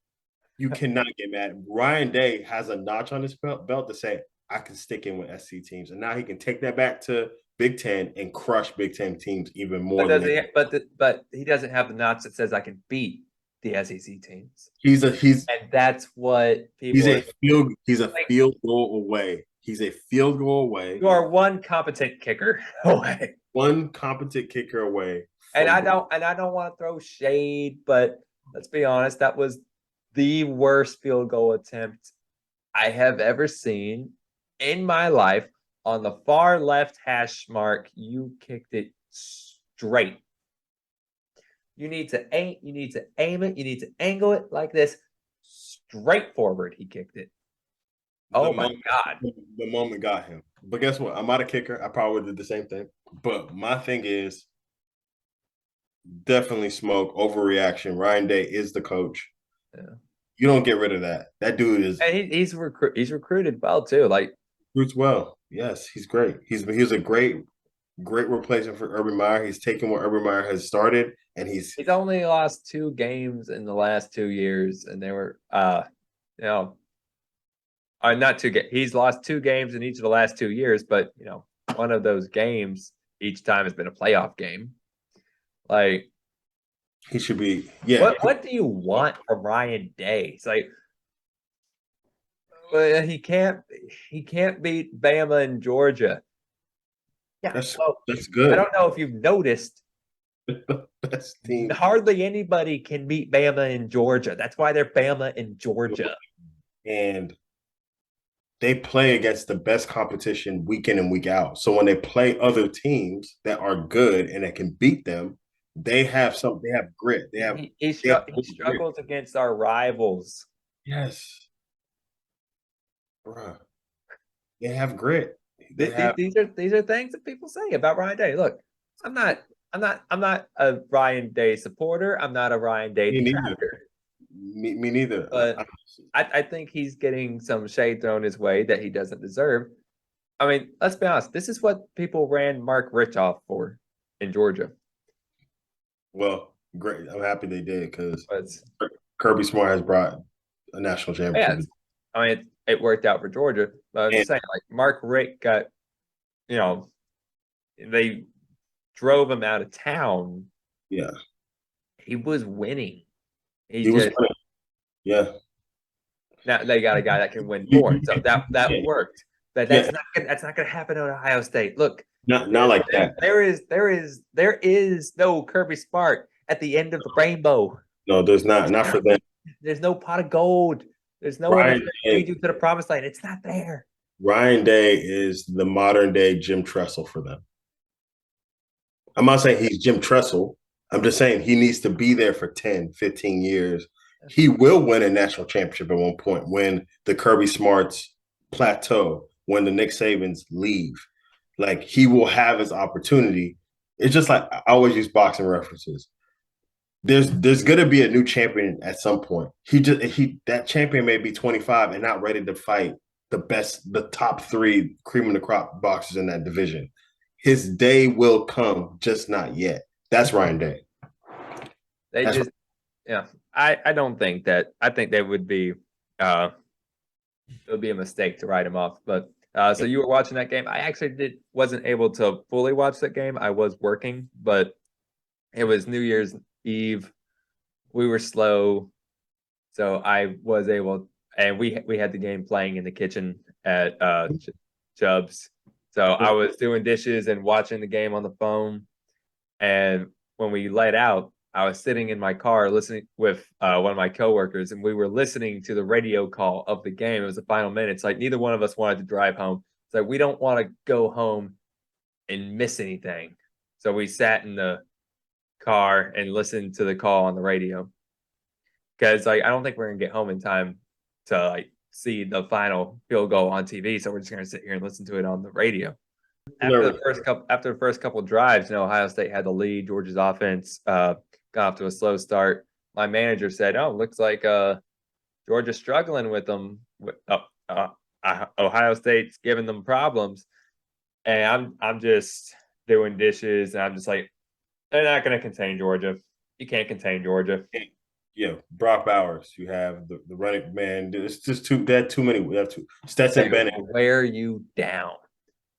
[SPEAKER 1] You cannot get mad. Ryan Day has a notch on his belt to say, I can stick in with SC teams. And now he can take that back to Big Ten and crush Big Ten teams even
[SPEAKER 2] But
[SPEAKER 1] more than
[SPEAKER 2] does
[SPEAKER 1] they
[SPEAKER 2] he? But he doesn't have the notch that says I can beat the SEC teams,
[SPEAKER 1] he's a he's
[SPEAKER 2] and that's what
[SPEAKER 1] he's
[SPEAKER 2] people
[SPEAKER 1] a
[SPEAKER 2] are like.
[SPEAKER 1] field goal away. He's a field goal away,
[SPEAKER 2] You are one competent kicker away,
[SPEAKER 1] one competent kicker away
[SPEAKER 2] and
[SPEAKER 1] from
[SPEAKER 2] I don't want to throw shade, but let's be honest, that was the worst field goal attempt I have ever seen in my life. On the far left hash mark, you kicked it straight. You need to aim. You need to aim it. You need to angle it like this, straight forward. He kicked it. Oh my god!
[SPEAKER 1] the moment got him. But guess what? I'm not a kicker. I probably did the same thing. But my thing is definitely smoke overreaction. Ryan Day is the coach.
[SPEAKER 2] Yeah.
[SPEAKER 1] You don't get rid of that. That dude is
[SPEAKER 2] And he's recruited well too. Like
[SPEAKER 1] roots well. Yes, he's great. He's a great replacement for Urban Meyer. He's taken what Urban Meyer has started, and
[SPEAKER 2] he's only lost 2 games in the last 2 years, and they were you know not 2 games. He's lost 2 games in each of the last 2 years, but one of those games each time has been a playoff game. Like
[SPEAKER 1] he should be. Yeah.
[SPEAKER 2] what do you want from Ryan Day? It's like he can't beat Bama and Georgia. Yeah,
[SPEAKER 1] That's good.
[SPEAKER 2] I don't know if you've noticed.
[SPEAKER 1] Best team.
[SPEAKER 2] Hardly anybody can beat Bama and Georgia. That's why they're Bama and Georgia.
[SPEAKER 1] And they play against the best competition week in and week out. So when they play other teams that are good and that can beat them, they have grit.
[SPEAKER 2] He struggles against our rivals.
[SPEAKER 1] Yes, bruh. They have grit.
[SPEAKER 2] These are things that people say about Ryan Day. Look, I'm not a Ryan Day supporter. I'm not a Ryan Day detractor.
[SPEAKER 1] Me neither.
[SPEAKER 2] But I think he's getting some shade thrown his way that he doesn't deserve. I mean, let's be honest. This is what people ran Mark Rich off for in Georgia.
[SPEAKER 1] Well, great. I'm happy they did because Kirby Smart has brought a national championship.
[SPEAKER 2] Yeah, I mean, it worked out for Georgia. But I'm just saying, like Mark Richt got, they drove him out of town.
[SPEAKER 1] Yeah,
[SPEAKER 2] he was winning.
[SPEAKER 1] He was winning. Yeah.
[SPEAKER 2] Now they got a guy that can win more, so that worked. But that's not going to happen at Ohio State. Look,
[SPEAKER 1] not like that.
[SPEAKER 2] There is no Kirby Smart at the end of the rainbow.
[SPEAKER 1] No, there's not. Not for them.
[SPEAKER 2] There's no pot of gold. There's no one to lead you to the promised land. It's not there.
[SPEAKER 1] Ryan Day is the modern day Jim Tressel for them. I'm not saying he's Jim Tressel. I'm just saying he needs to be there for 10, 15 years. He will win a national championship at one point when the Kirby Smarts plateau, when the Nick Sabans leave. Like, he will have his opportunity. It's just like, I always use boxing references. There's going to be a new champion at some point. That champion may be 25 and not ready to fight the top 3 cream of the crop boxers in that division. His day will come, just not yet. That's Ryan Day.
[SPEAKER 2] I don't think that. I think that would be it would be a mistake to write him off. But so you were watching that game. I actually wasn't able to fully watch that game. I was working, but it was New Year's Eve. We were slow, so I was able, and we had the game playing in the kitchen at Chubb's. So I was doing dishes and watching the game on the phone. And when we let out, I was sitting in my car listening with one of my coworkers, and we were listening to the radio call of the game. It was the final minutes. Like, neither one of us wanted to drive home. It's like, we don't want to go home and miss anything. So we sat in the car and listened to the call on the radio. Because I don't think we're gonna get home in time to see the final field goal on TV, so we're just going to sit here and listen to it on the radio.
[SPEAKER 1] Never.
[SPEAKER 2] After the first couple drives, Ohio State had the lead. Georgia's offense got off to a slow start. My manager said, "Oh, looks like Georgia's struggling with them. Ohio State's giving them problems." And I'm just doing dishes, and I'm just like, they're not going to contain Georgia. You can't contain Georgia.
[SPEAKER 1] Yeah, Brock Bowers. You have the running man. It's just too. They had too many. We have two. Stetson Bennett.
[SPEAKER 2] Wear you down.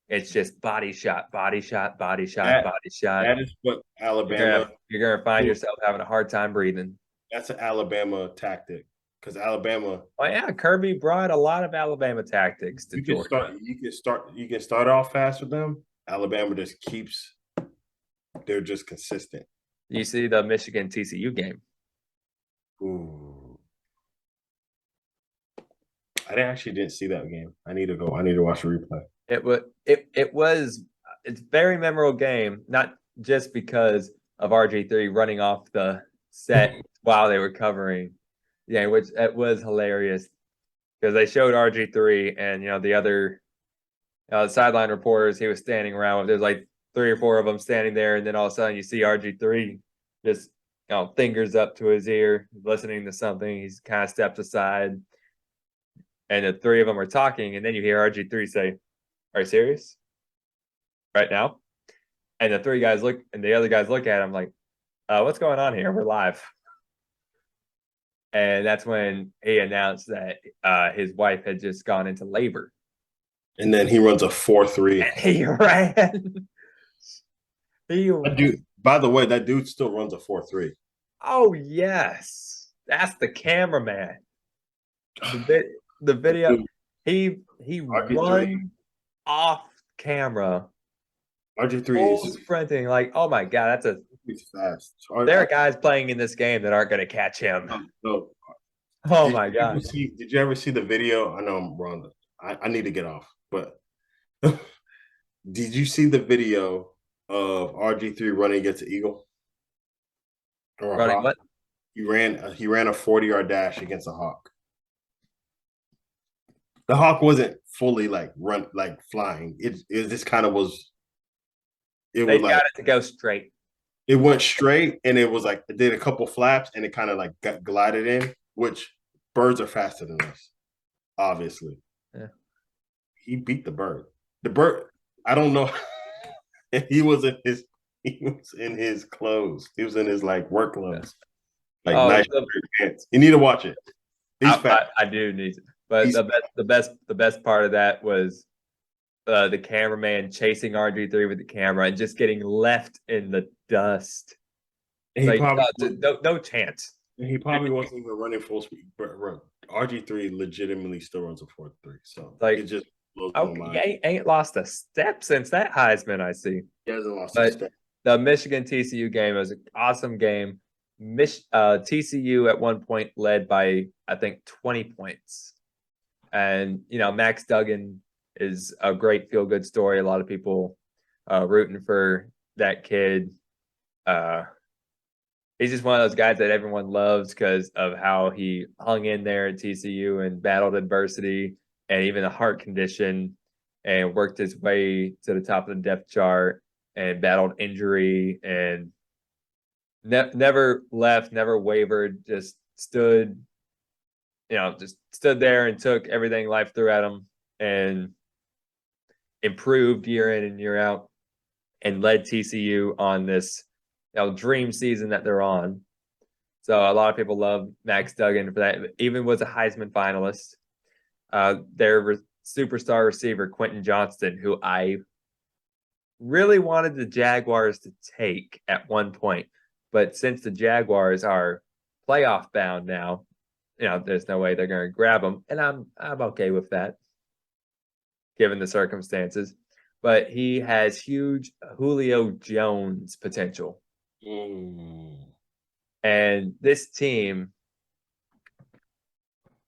[SPEAKER 2] It's just body shot, body shot, body shot, body shot.
[SPEAKER 1] That is what Alabama.
[SPEAKER 2] You're gonna find yourself having a hard time breathing.
[SPEAKER 1] That's an Alabama tactic because Alabama.
[SPEAKER 2] Oh yeah, Kirby brought a lot of Alabama tactics to Georgia.
[SPEAKER 1] You can start off fast with them. Alabama just keeps. They're just consistent.
[SPEAKER 2] You see the Michigan TCU game.
[SPEAKER 1] Ooh. I actually didn't see that game. I need to go. I need to watch a replay.
[SPEAKER 2] It's a very memorable game, not just because of RG3 running off the set while they were covering. Yeah, which it was hilarious because they showed RG3 and the other sideline reporters he was standing around with. There's like 3 or 4 of them standing there, and then all of a sudden you see RG3 just fingers up to his ear, listening to something. He's kind of steps aside, and the 3 of them are talking, and then you hear RG3 say, "Are you serious? Right now?" And the 3 guys look, and the other guys look at him like, "What's going on here? We're live." And that's when he announced that his wife had just gone into labor.
[SPEAKER 1] And then he runs a 4.3.
[SPEAKER 2] He ran.
[SPEAKER 1] By the way, that dude still runs a 4.3.
[SPEAKER 2] Oh yes, that's the cameraman. The video. He run off camera.
[SPEAKER 1] RG3
[SPEAKER 2] is sprinting like, oh my god,
[SPEAKER 1] he's fast.
[SPEAKER 2] There are guys playing in this game that aren't going to catch him.
[SPEAKER 1] No.
[SPEAKER 2] Oh my god!
[SPEAKER 1] Did you ever see the video? I know I'm wrong. I need to get off, but did you see the video of RG3 running against an eagle?
[SPEAKER 2] Running what?
[SPEAKER 1] He ran a 40-yard dash against a hawk. The hawk wasn't fully flying. It just kind of was.
[SPEAKER 2] They got it to go straight.
[SPEAKER 1] It went straight, and it was it did a couple flaps, and it kind of got glided in. Which birds are faster than us, obviously.
[SPEAKER 2] Yeah.
[SPEAKER 1] He beat the bird. The bird, I don't know. He was in his clothes. He was in his work clothes. Nice pants. You need to watch it.
[SPEAKER 2] I do need to. But the best part of that was the cameraman chasing RG3 with the camera and just getting left in the dust. No chance.
[SPEAKER 1] He probably wasn't even running full speed. But RG3 legitimately still runs a 4.3. So it just blows my mind.
[SPEAKER 2] He ain't lost a step since that Heisman, I see.
[SPEAKER 1] He hasn't lost a step.
[SPEAKER 2] The Michigan TCU game was an awesome game. TCU at one point led by, I think, 20 points. And, Max Duggan is a great feel-good story. A lot of people rooting for that kid. He's just one of those guys that everyone loves because of how he hung in there at TCU and battled adversity and even a heart condition and worked his way to the top of the depth chart and battled injury and never left, never wavered, just stood there and took everything life threw at him and improved year in and year out and led TCU on this dream season that they're on. So a lot of people love Max Duggan for that. Even was a Heisman finalist. Their superstar receiver, Quentin Johnston, who I really wanted the Jaguars to take at one point. But since the Jaguars are playoff bound now, there's no way they're going to grab him. And I'm okay with that, given the circumstances. But he has huge Julio Jones potential. And this team,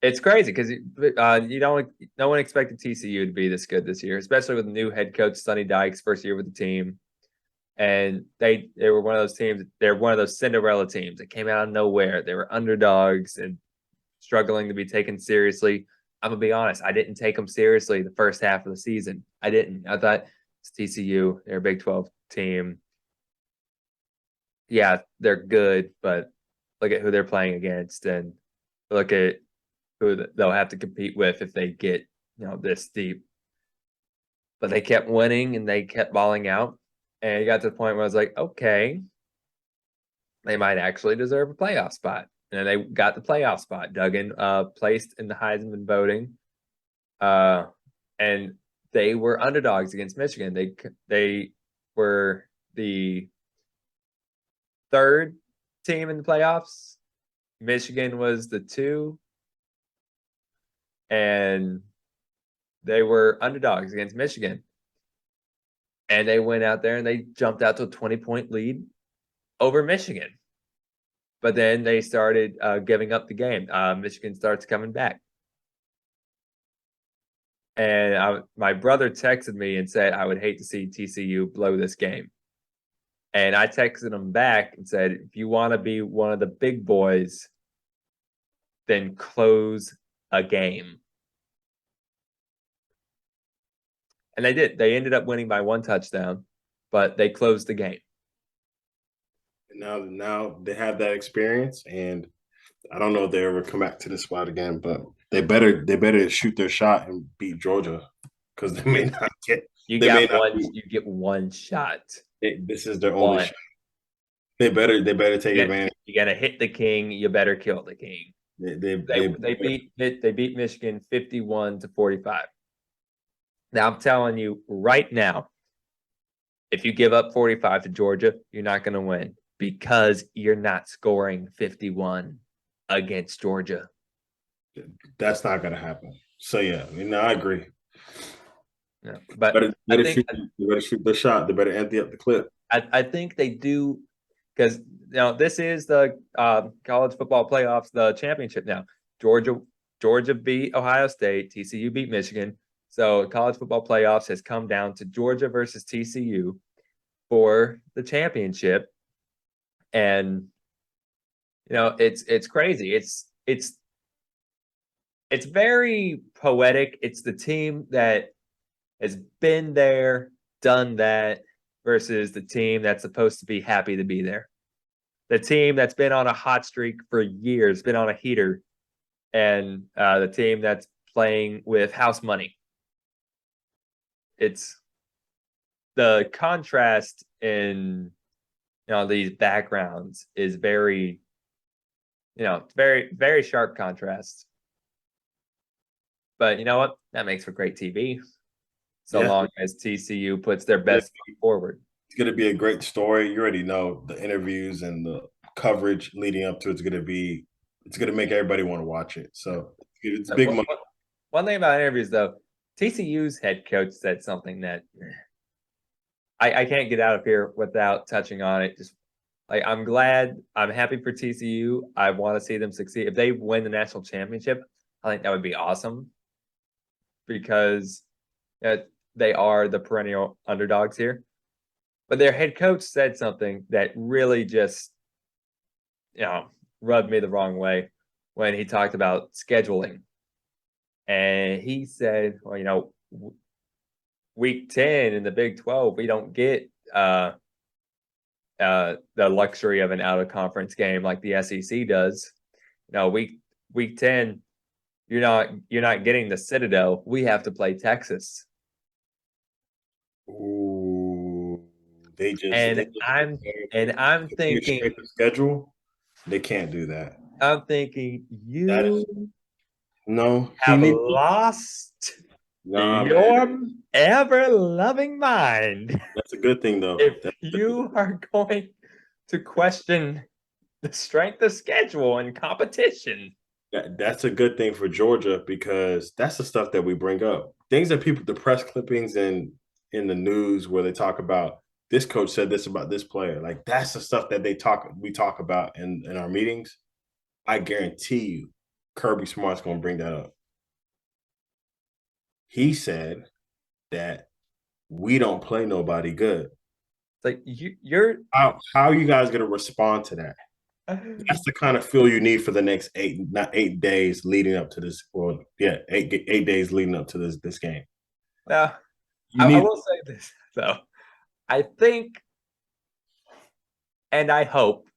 [SPEAKER 2] it's crazy because no one expected TCU to be this good this year, especially with the new head coach Sonny Dykes, first year with the team. And they were one of those teams. They're one of those Cinderella teams that came out of nowhere. They were underdogs and struggling to be taken seriously. I'm gonna be honest, I didn't take them seriously the first half of the season. I didn't. I thought it's TCU, they're a Big 12 team. Yeah, they're good, but look at who they're playing against and look at who they'll have to compete with if they get, this deep. But they kept winning and they kept balling out. And it got to the point where I was like, okay, they might actually deserve a playoff spot. And they got the playoff spot. Duggan placed in the Heisman voting. And they were underdogs against Michigan. They were the third team in the playoffs. Michigan was the 2. And they were underdogs against Michigan. And they went out there and they jumped out to a 20-point lead over Michigan. But then they started giving up the game. Michigan starts coming back. And my brother texted me and said, I would hate to see TCU blow this game. And I texted him back and said, if you want to be one of the big boys, then close a game. And they did. They ended up winning by 1 touchdown, but they closed the game.
[SPEAKER 1] Now they have that experience, and I don't know if they ever come back to this spot again, but they better shoot their shot and beat Georgia because they may not get.
[SPEAKER 2] You
[SPEAKER 1] they
[SPEAKER 2] got one. You get one shot.
[SPEAKER 1] This is their only shot. They better take advantage.
[SPEAKER 2] You got to hit the king. You better kill the king. They beat Michigan 51-45. Now I'm telling you right now, if you give up 45 to Georgia, you're not going to win because you're not scoring 51 against Georgia.
[SPEAKER 1] That's not going to happen. So yeah, I agree.
[SPEAKER 2] Yeah, but
[SPEAKER 1] they better shoot the shot. They better empty up the clip.
[SPEAKER 2] I think they do because this is the college football playoffs, the championship. Now Georgia beat Ohio State, TCU beat Michigan. So college football playoffs has come down to Georgia versus TCU for the championship. And it's crazy. It's very poetic. It's the team that has been there, done that, versus the team that's supposed to be happy to be there. The team that's been on a hot streak for years, been on a heater, and the team that's playing with house money. It's the contrast in these backgrounds is very very, very sharp contrast. But you know what? That makes for great TV. So long as TCU puts their best foot forward.
[SPEAKER 1] It's going to be a great story. You already know the interviews and the coverage leading up to it's going to make everybody want to watch it. So it's big money.
[SPEAKER 2] One thing about interviews, though, TCU's head coach said something that I can't get out of here without touching on it. Just I'm happy for TCU. I want to see them succeed. If they win the national championship, I think that would be awesome because they are the perennial underdogs here. But their head coach said something that really just, rubbed me the wrong way when he talked about scheduling. And he said, well, week 10 in the Big 12, we don't get the luxury of an out-of-conference game like the SEC does. Week 10, you're not getting the Citadel. We have to play Texas.
[SPEAKER 1] Ooh,
[SPEAKER 2] I'm thinking
[SPEAKER 1] the schedule. They can't do that.
[SPEAKER 2] I'm thinking have lost your ever-loving mind.
[SPEAKER 1] That's a good thing, though.
[SPEAKER 2] If you are going to question the strength of schedule and competition.
[SPEAKER 1] That's a good thing for Georgia because that's the stuff that we bring up. Things that the press clippings in the news where they talk about this coach said this about this player. Like that's the stuff that we talk about in our meetings. I guarantee you Kirby Smart's going to bring that up. He said that we don't play nobody good.
[SPEAKER 2] Like you're
[SPEAKER 1] how are you guys going to respond to that? That's the kind of feel you need for the next not 8 days leading up to this. Well, yeah, 8 days leading up to this game.
[SPEAKER 2] Now,
[SPEAKER 1] You
[SPEAKER 2] I
[SPEAKER 1] need,
[SPEAKER 2] will say this though. I think, and I hope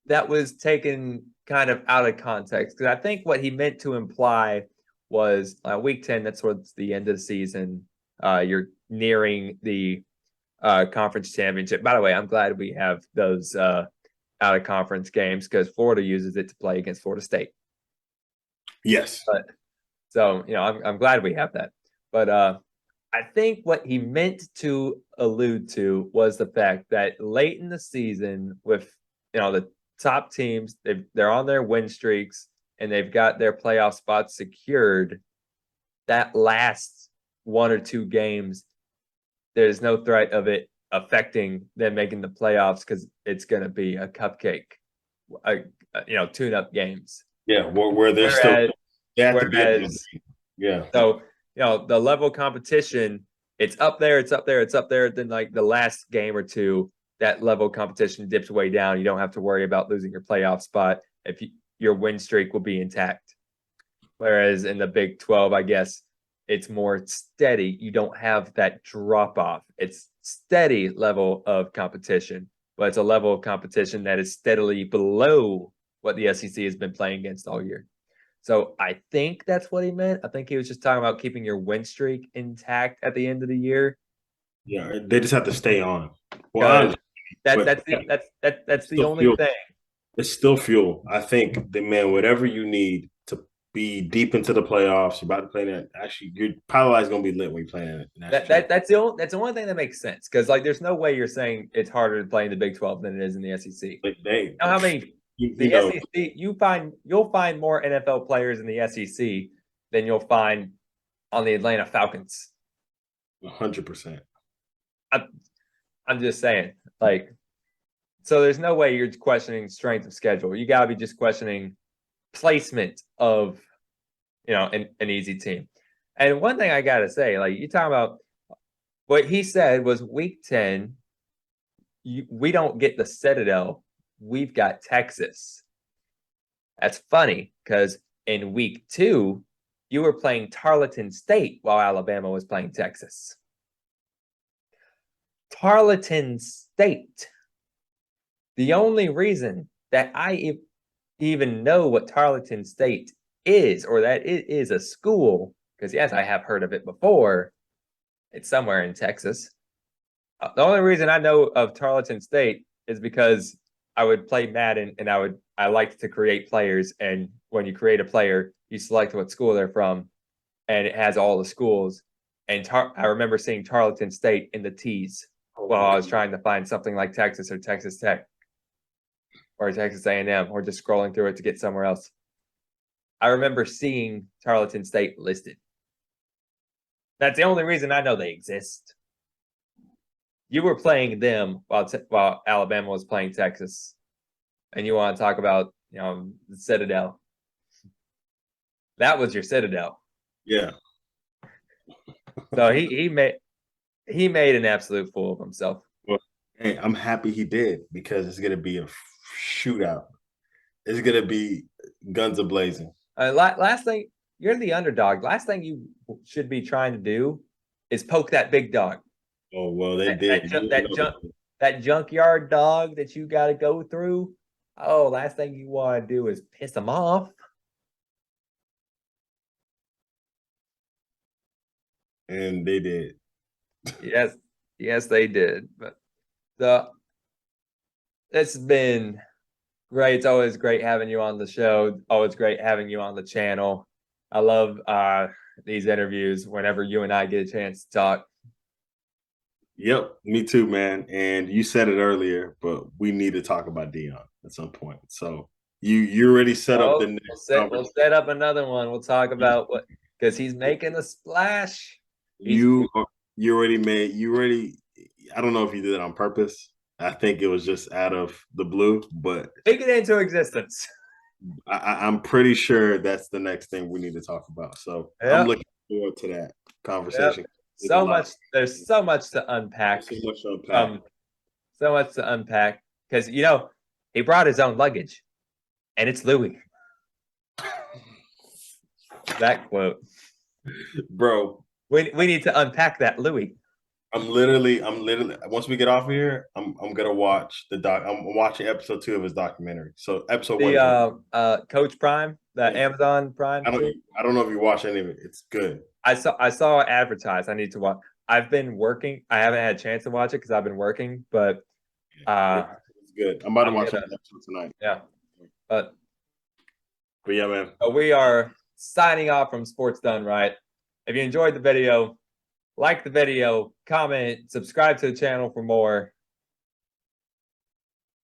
[SPEAKER 2] that was taken kind of out of context because I think what he meant to imply was week 10. That's towards the end of the season. You're nearing the conference championship. By the way, I'm glad we have those out of conference games because Florida uses it to play against Florida State.
[SPEAKER 1] yes,
[SPEAKER 2] So I'm glad we have that. But I think what he meant to allude to was the fact that late in the season, with the top teams, they're on their win streaks and they've got their playoff spots secured. That last one or two games, there's no threat of it affecting them making the playoffs because it's going to be a cupcake, tune-up games.
[SPEAKER 1] yeah, where they're
[SPEAKER 2] Whereas,
[SPEAKER 1] they have to be able to,
[SPEAKER 2] whereas,
[SPEAKER 1] yeah.
[SPEAKER 2] so the level of competition, it's up there, it's up there, it's up there. Then like the last game or two, that level of competition dips way down. You don't have to worry about losing your playoff spot if your win streak will be intact. Whereas in the Big 12, I guess it's more steady. You don't have that drop off. It's steady level of competition, but it's a level of competition that is steadily below what the SEC has been playing against all year. So I think that's what he meant. I think he was just talking about keeping your win streak intact at the end of the year.
[SPEAKER 1] Yeah, they just have to stay on. Well,
[SPEAKER 2] that's the only
[SPEAKER 1] fuel.
[SPEAKER 2] thing.
[SPEAKER 1] It's still fuel. I think that, man, whatever you need to be deep into the playoffs, you're about to play that. Actually, your power is going to be lit when you're playing it.
[SPEAKER 2] That's the only thing that makes sense because like there's no way you're saying it's harder to play in the Big 12 than it is in the SEC.
[SPEAKER 1] Like
[SPEAKER 2] how many SEC you'll find more NFL players in the SEC than you'll find on the Atlanta Falcons.
[SPEAKER 1] 100%.
[SPEAKER 2] I'm just saying, like, so there's no way you're questioning strength of schedule. You got to be just questioning placement of, an easy team. And one thing I got to say, like, you talking about what he said was week 10, we don't get the Citadel. We've got Texas. That's funny because in week 2, you were playing Tarleton State while Alabama was playing Texas. Tarleton State. The only reason that I even know what Tarleton State is, or that it is a school, because yes, I have heard of it before. It's somewhere in Texas. The only reason I know of Tarleton State is because I would play Madden and I liked to create players. And when you create a player, you select what school they're from, and it has all the schools. And I remember seeing Tarleton State in the T's while I was trying to find something like Texas or Texas Tech or Texas A&M or just scrolling through it to get somewhere else. I remember seeing Tarleton State listed. That's the only reason I know they exist. You were playing them while Alabama was playing Texas, and you want to talk about the Citadel. That was your Citadel.
[SPEAKER 1] Yeah.
[SPEAKER 2] So he made an absolute fool of himself.
[SPEAKER 1] Well, hey, I'm happy he did because it's gonna be a shootout. It's gonna be guns a-blazing.
[SPEAKER 2] Last thing, you're the underdog. Last thing you should be trying to do is poke that big dog.
[SPEAKER 1] Oh well, they did.
[SPEAKER 2] That junkyard dog that you got to go through. Oh, last thing you want to do is piss them off.
[SPEAKER 1] And they did.
[SPEAKER 2] Yes, they did. But it's been great. It's always great having you on the show. Always great having you on the channel. I love these interviews whenever you and I get a chance to talk.
[SPEAKER 1] Yep, me too, man. And you said it earlier, but we need to talk about Dion at some point. So you already set up the next
[SPEAKER 2] we'll set up another one. We'll talk about what, because he's making a splash.
[SPEAKER 1] You already I don't know if you did it on purpose. I think it was just out of the blue, but
[SPEAKER 2] make it into existence.
[SPEAKER 1] I'm pretty sure that's the next thing we need to talk about. So I'm looking forward to that conversation.
[SPEAKER 2] Yep. There's so much to unpack.
[SPEAKER 1] So much to unpack.
[SPEAKER 2] So much to unpack because He brought his own luggage, and it's Louis. That quote.
[SPEAKER 1] Bro,
[SPEAKER 2] We need to unpack that Louis.
[SPEAKER 1] I'm literally once we get off here, I'm gonna watch the doc. I'm watching episode 2 of his documentary. So episode 1 is
[SPEAKER 2] The Coach Prime, the Amazon Prime.
[SPEAKER 1] I don't know if you watch any of it. It's good.
[SPEAKER 2] I saw it advertised. I need to watch. I've been working. I haven't had a chance to watch it because I've been working, but
[SPEAKER 1] it's good. I'm about to watch the episode tonight.
[SPEAKER 2] Yeah. But
[SPEAKER 1] yeah, man.
[SPEAKER 2] We are signing off from Sports Done Right. If you enjoyed the video, like the video, comment, subscribe to the channel for more.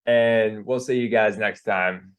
[SPEAKER 2] And we'll see you guys next time.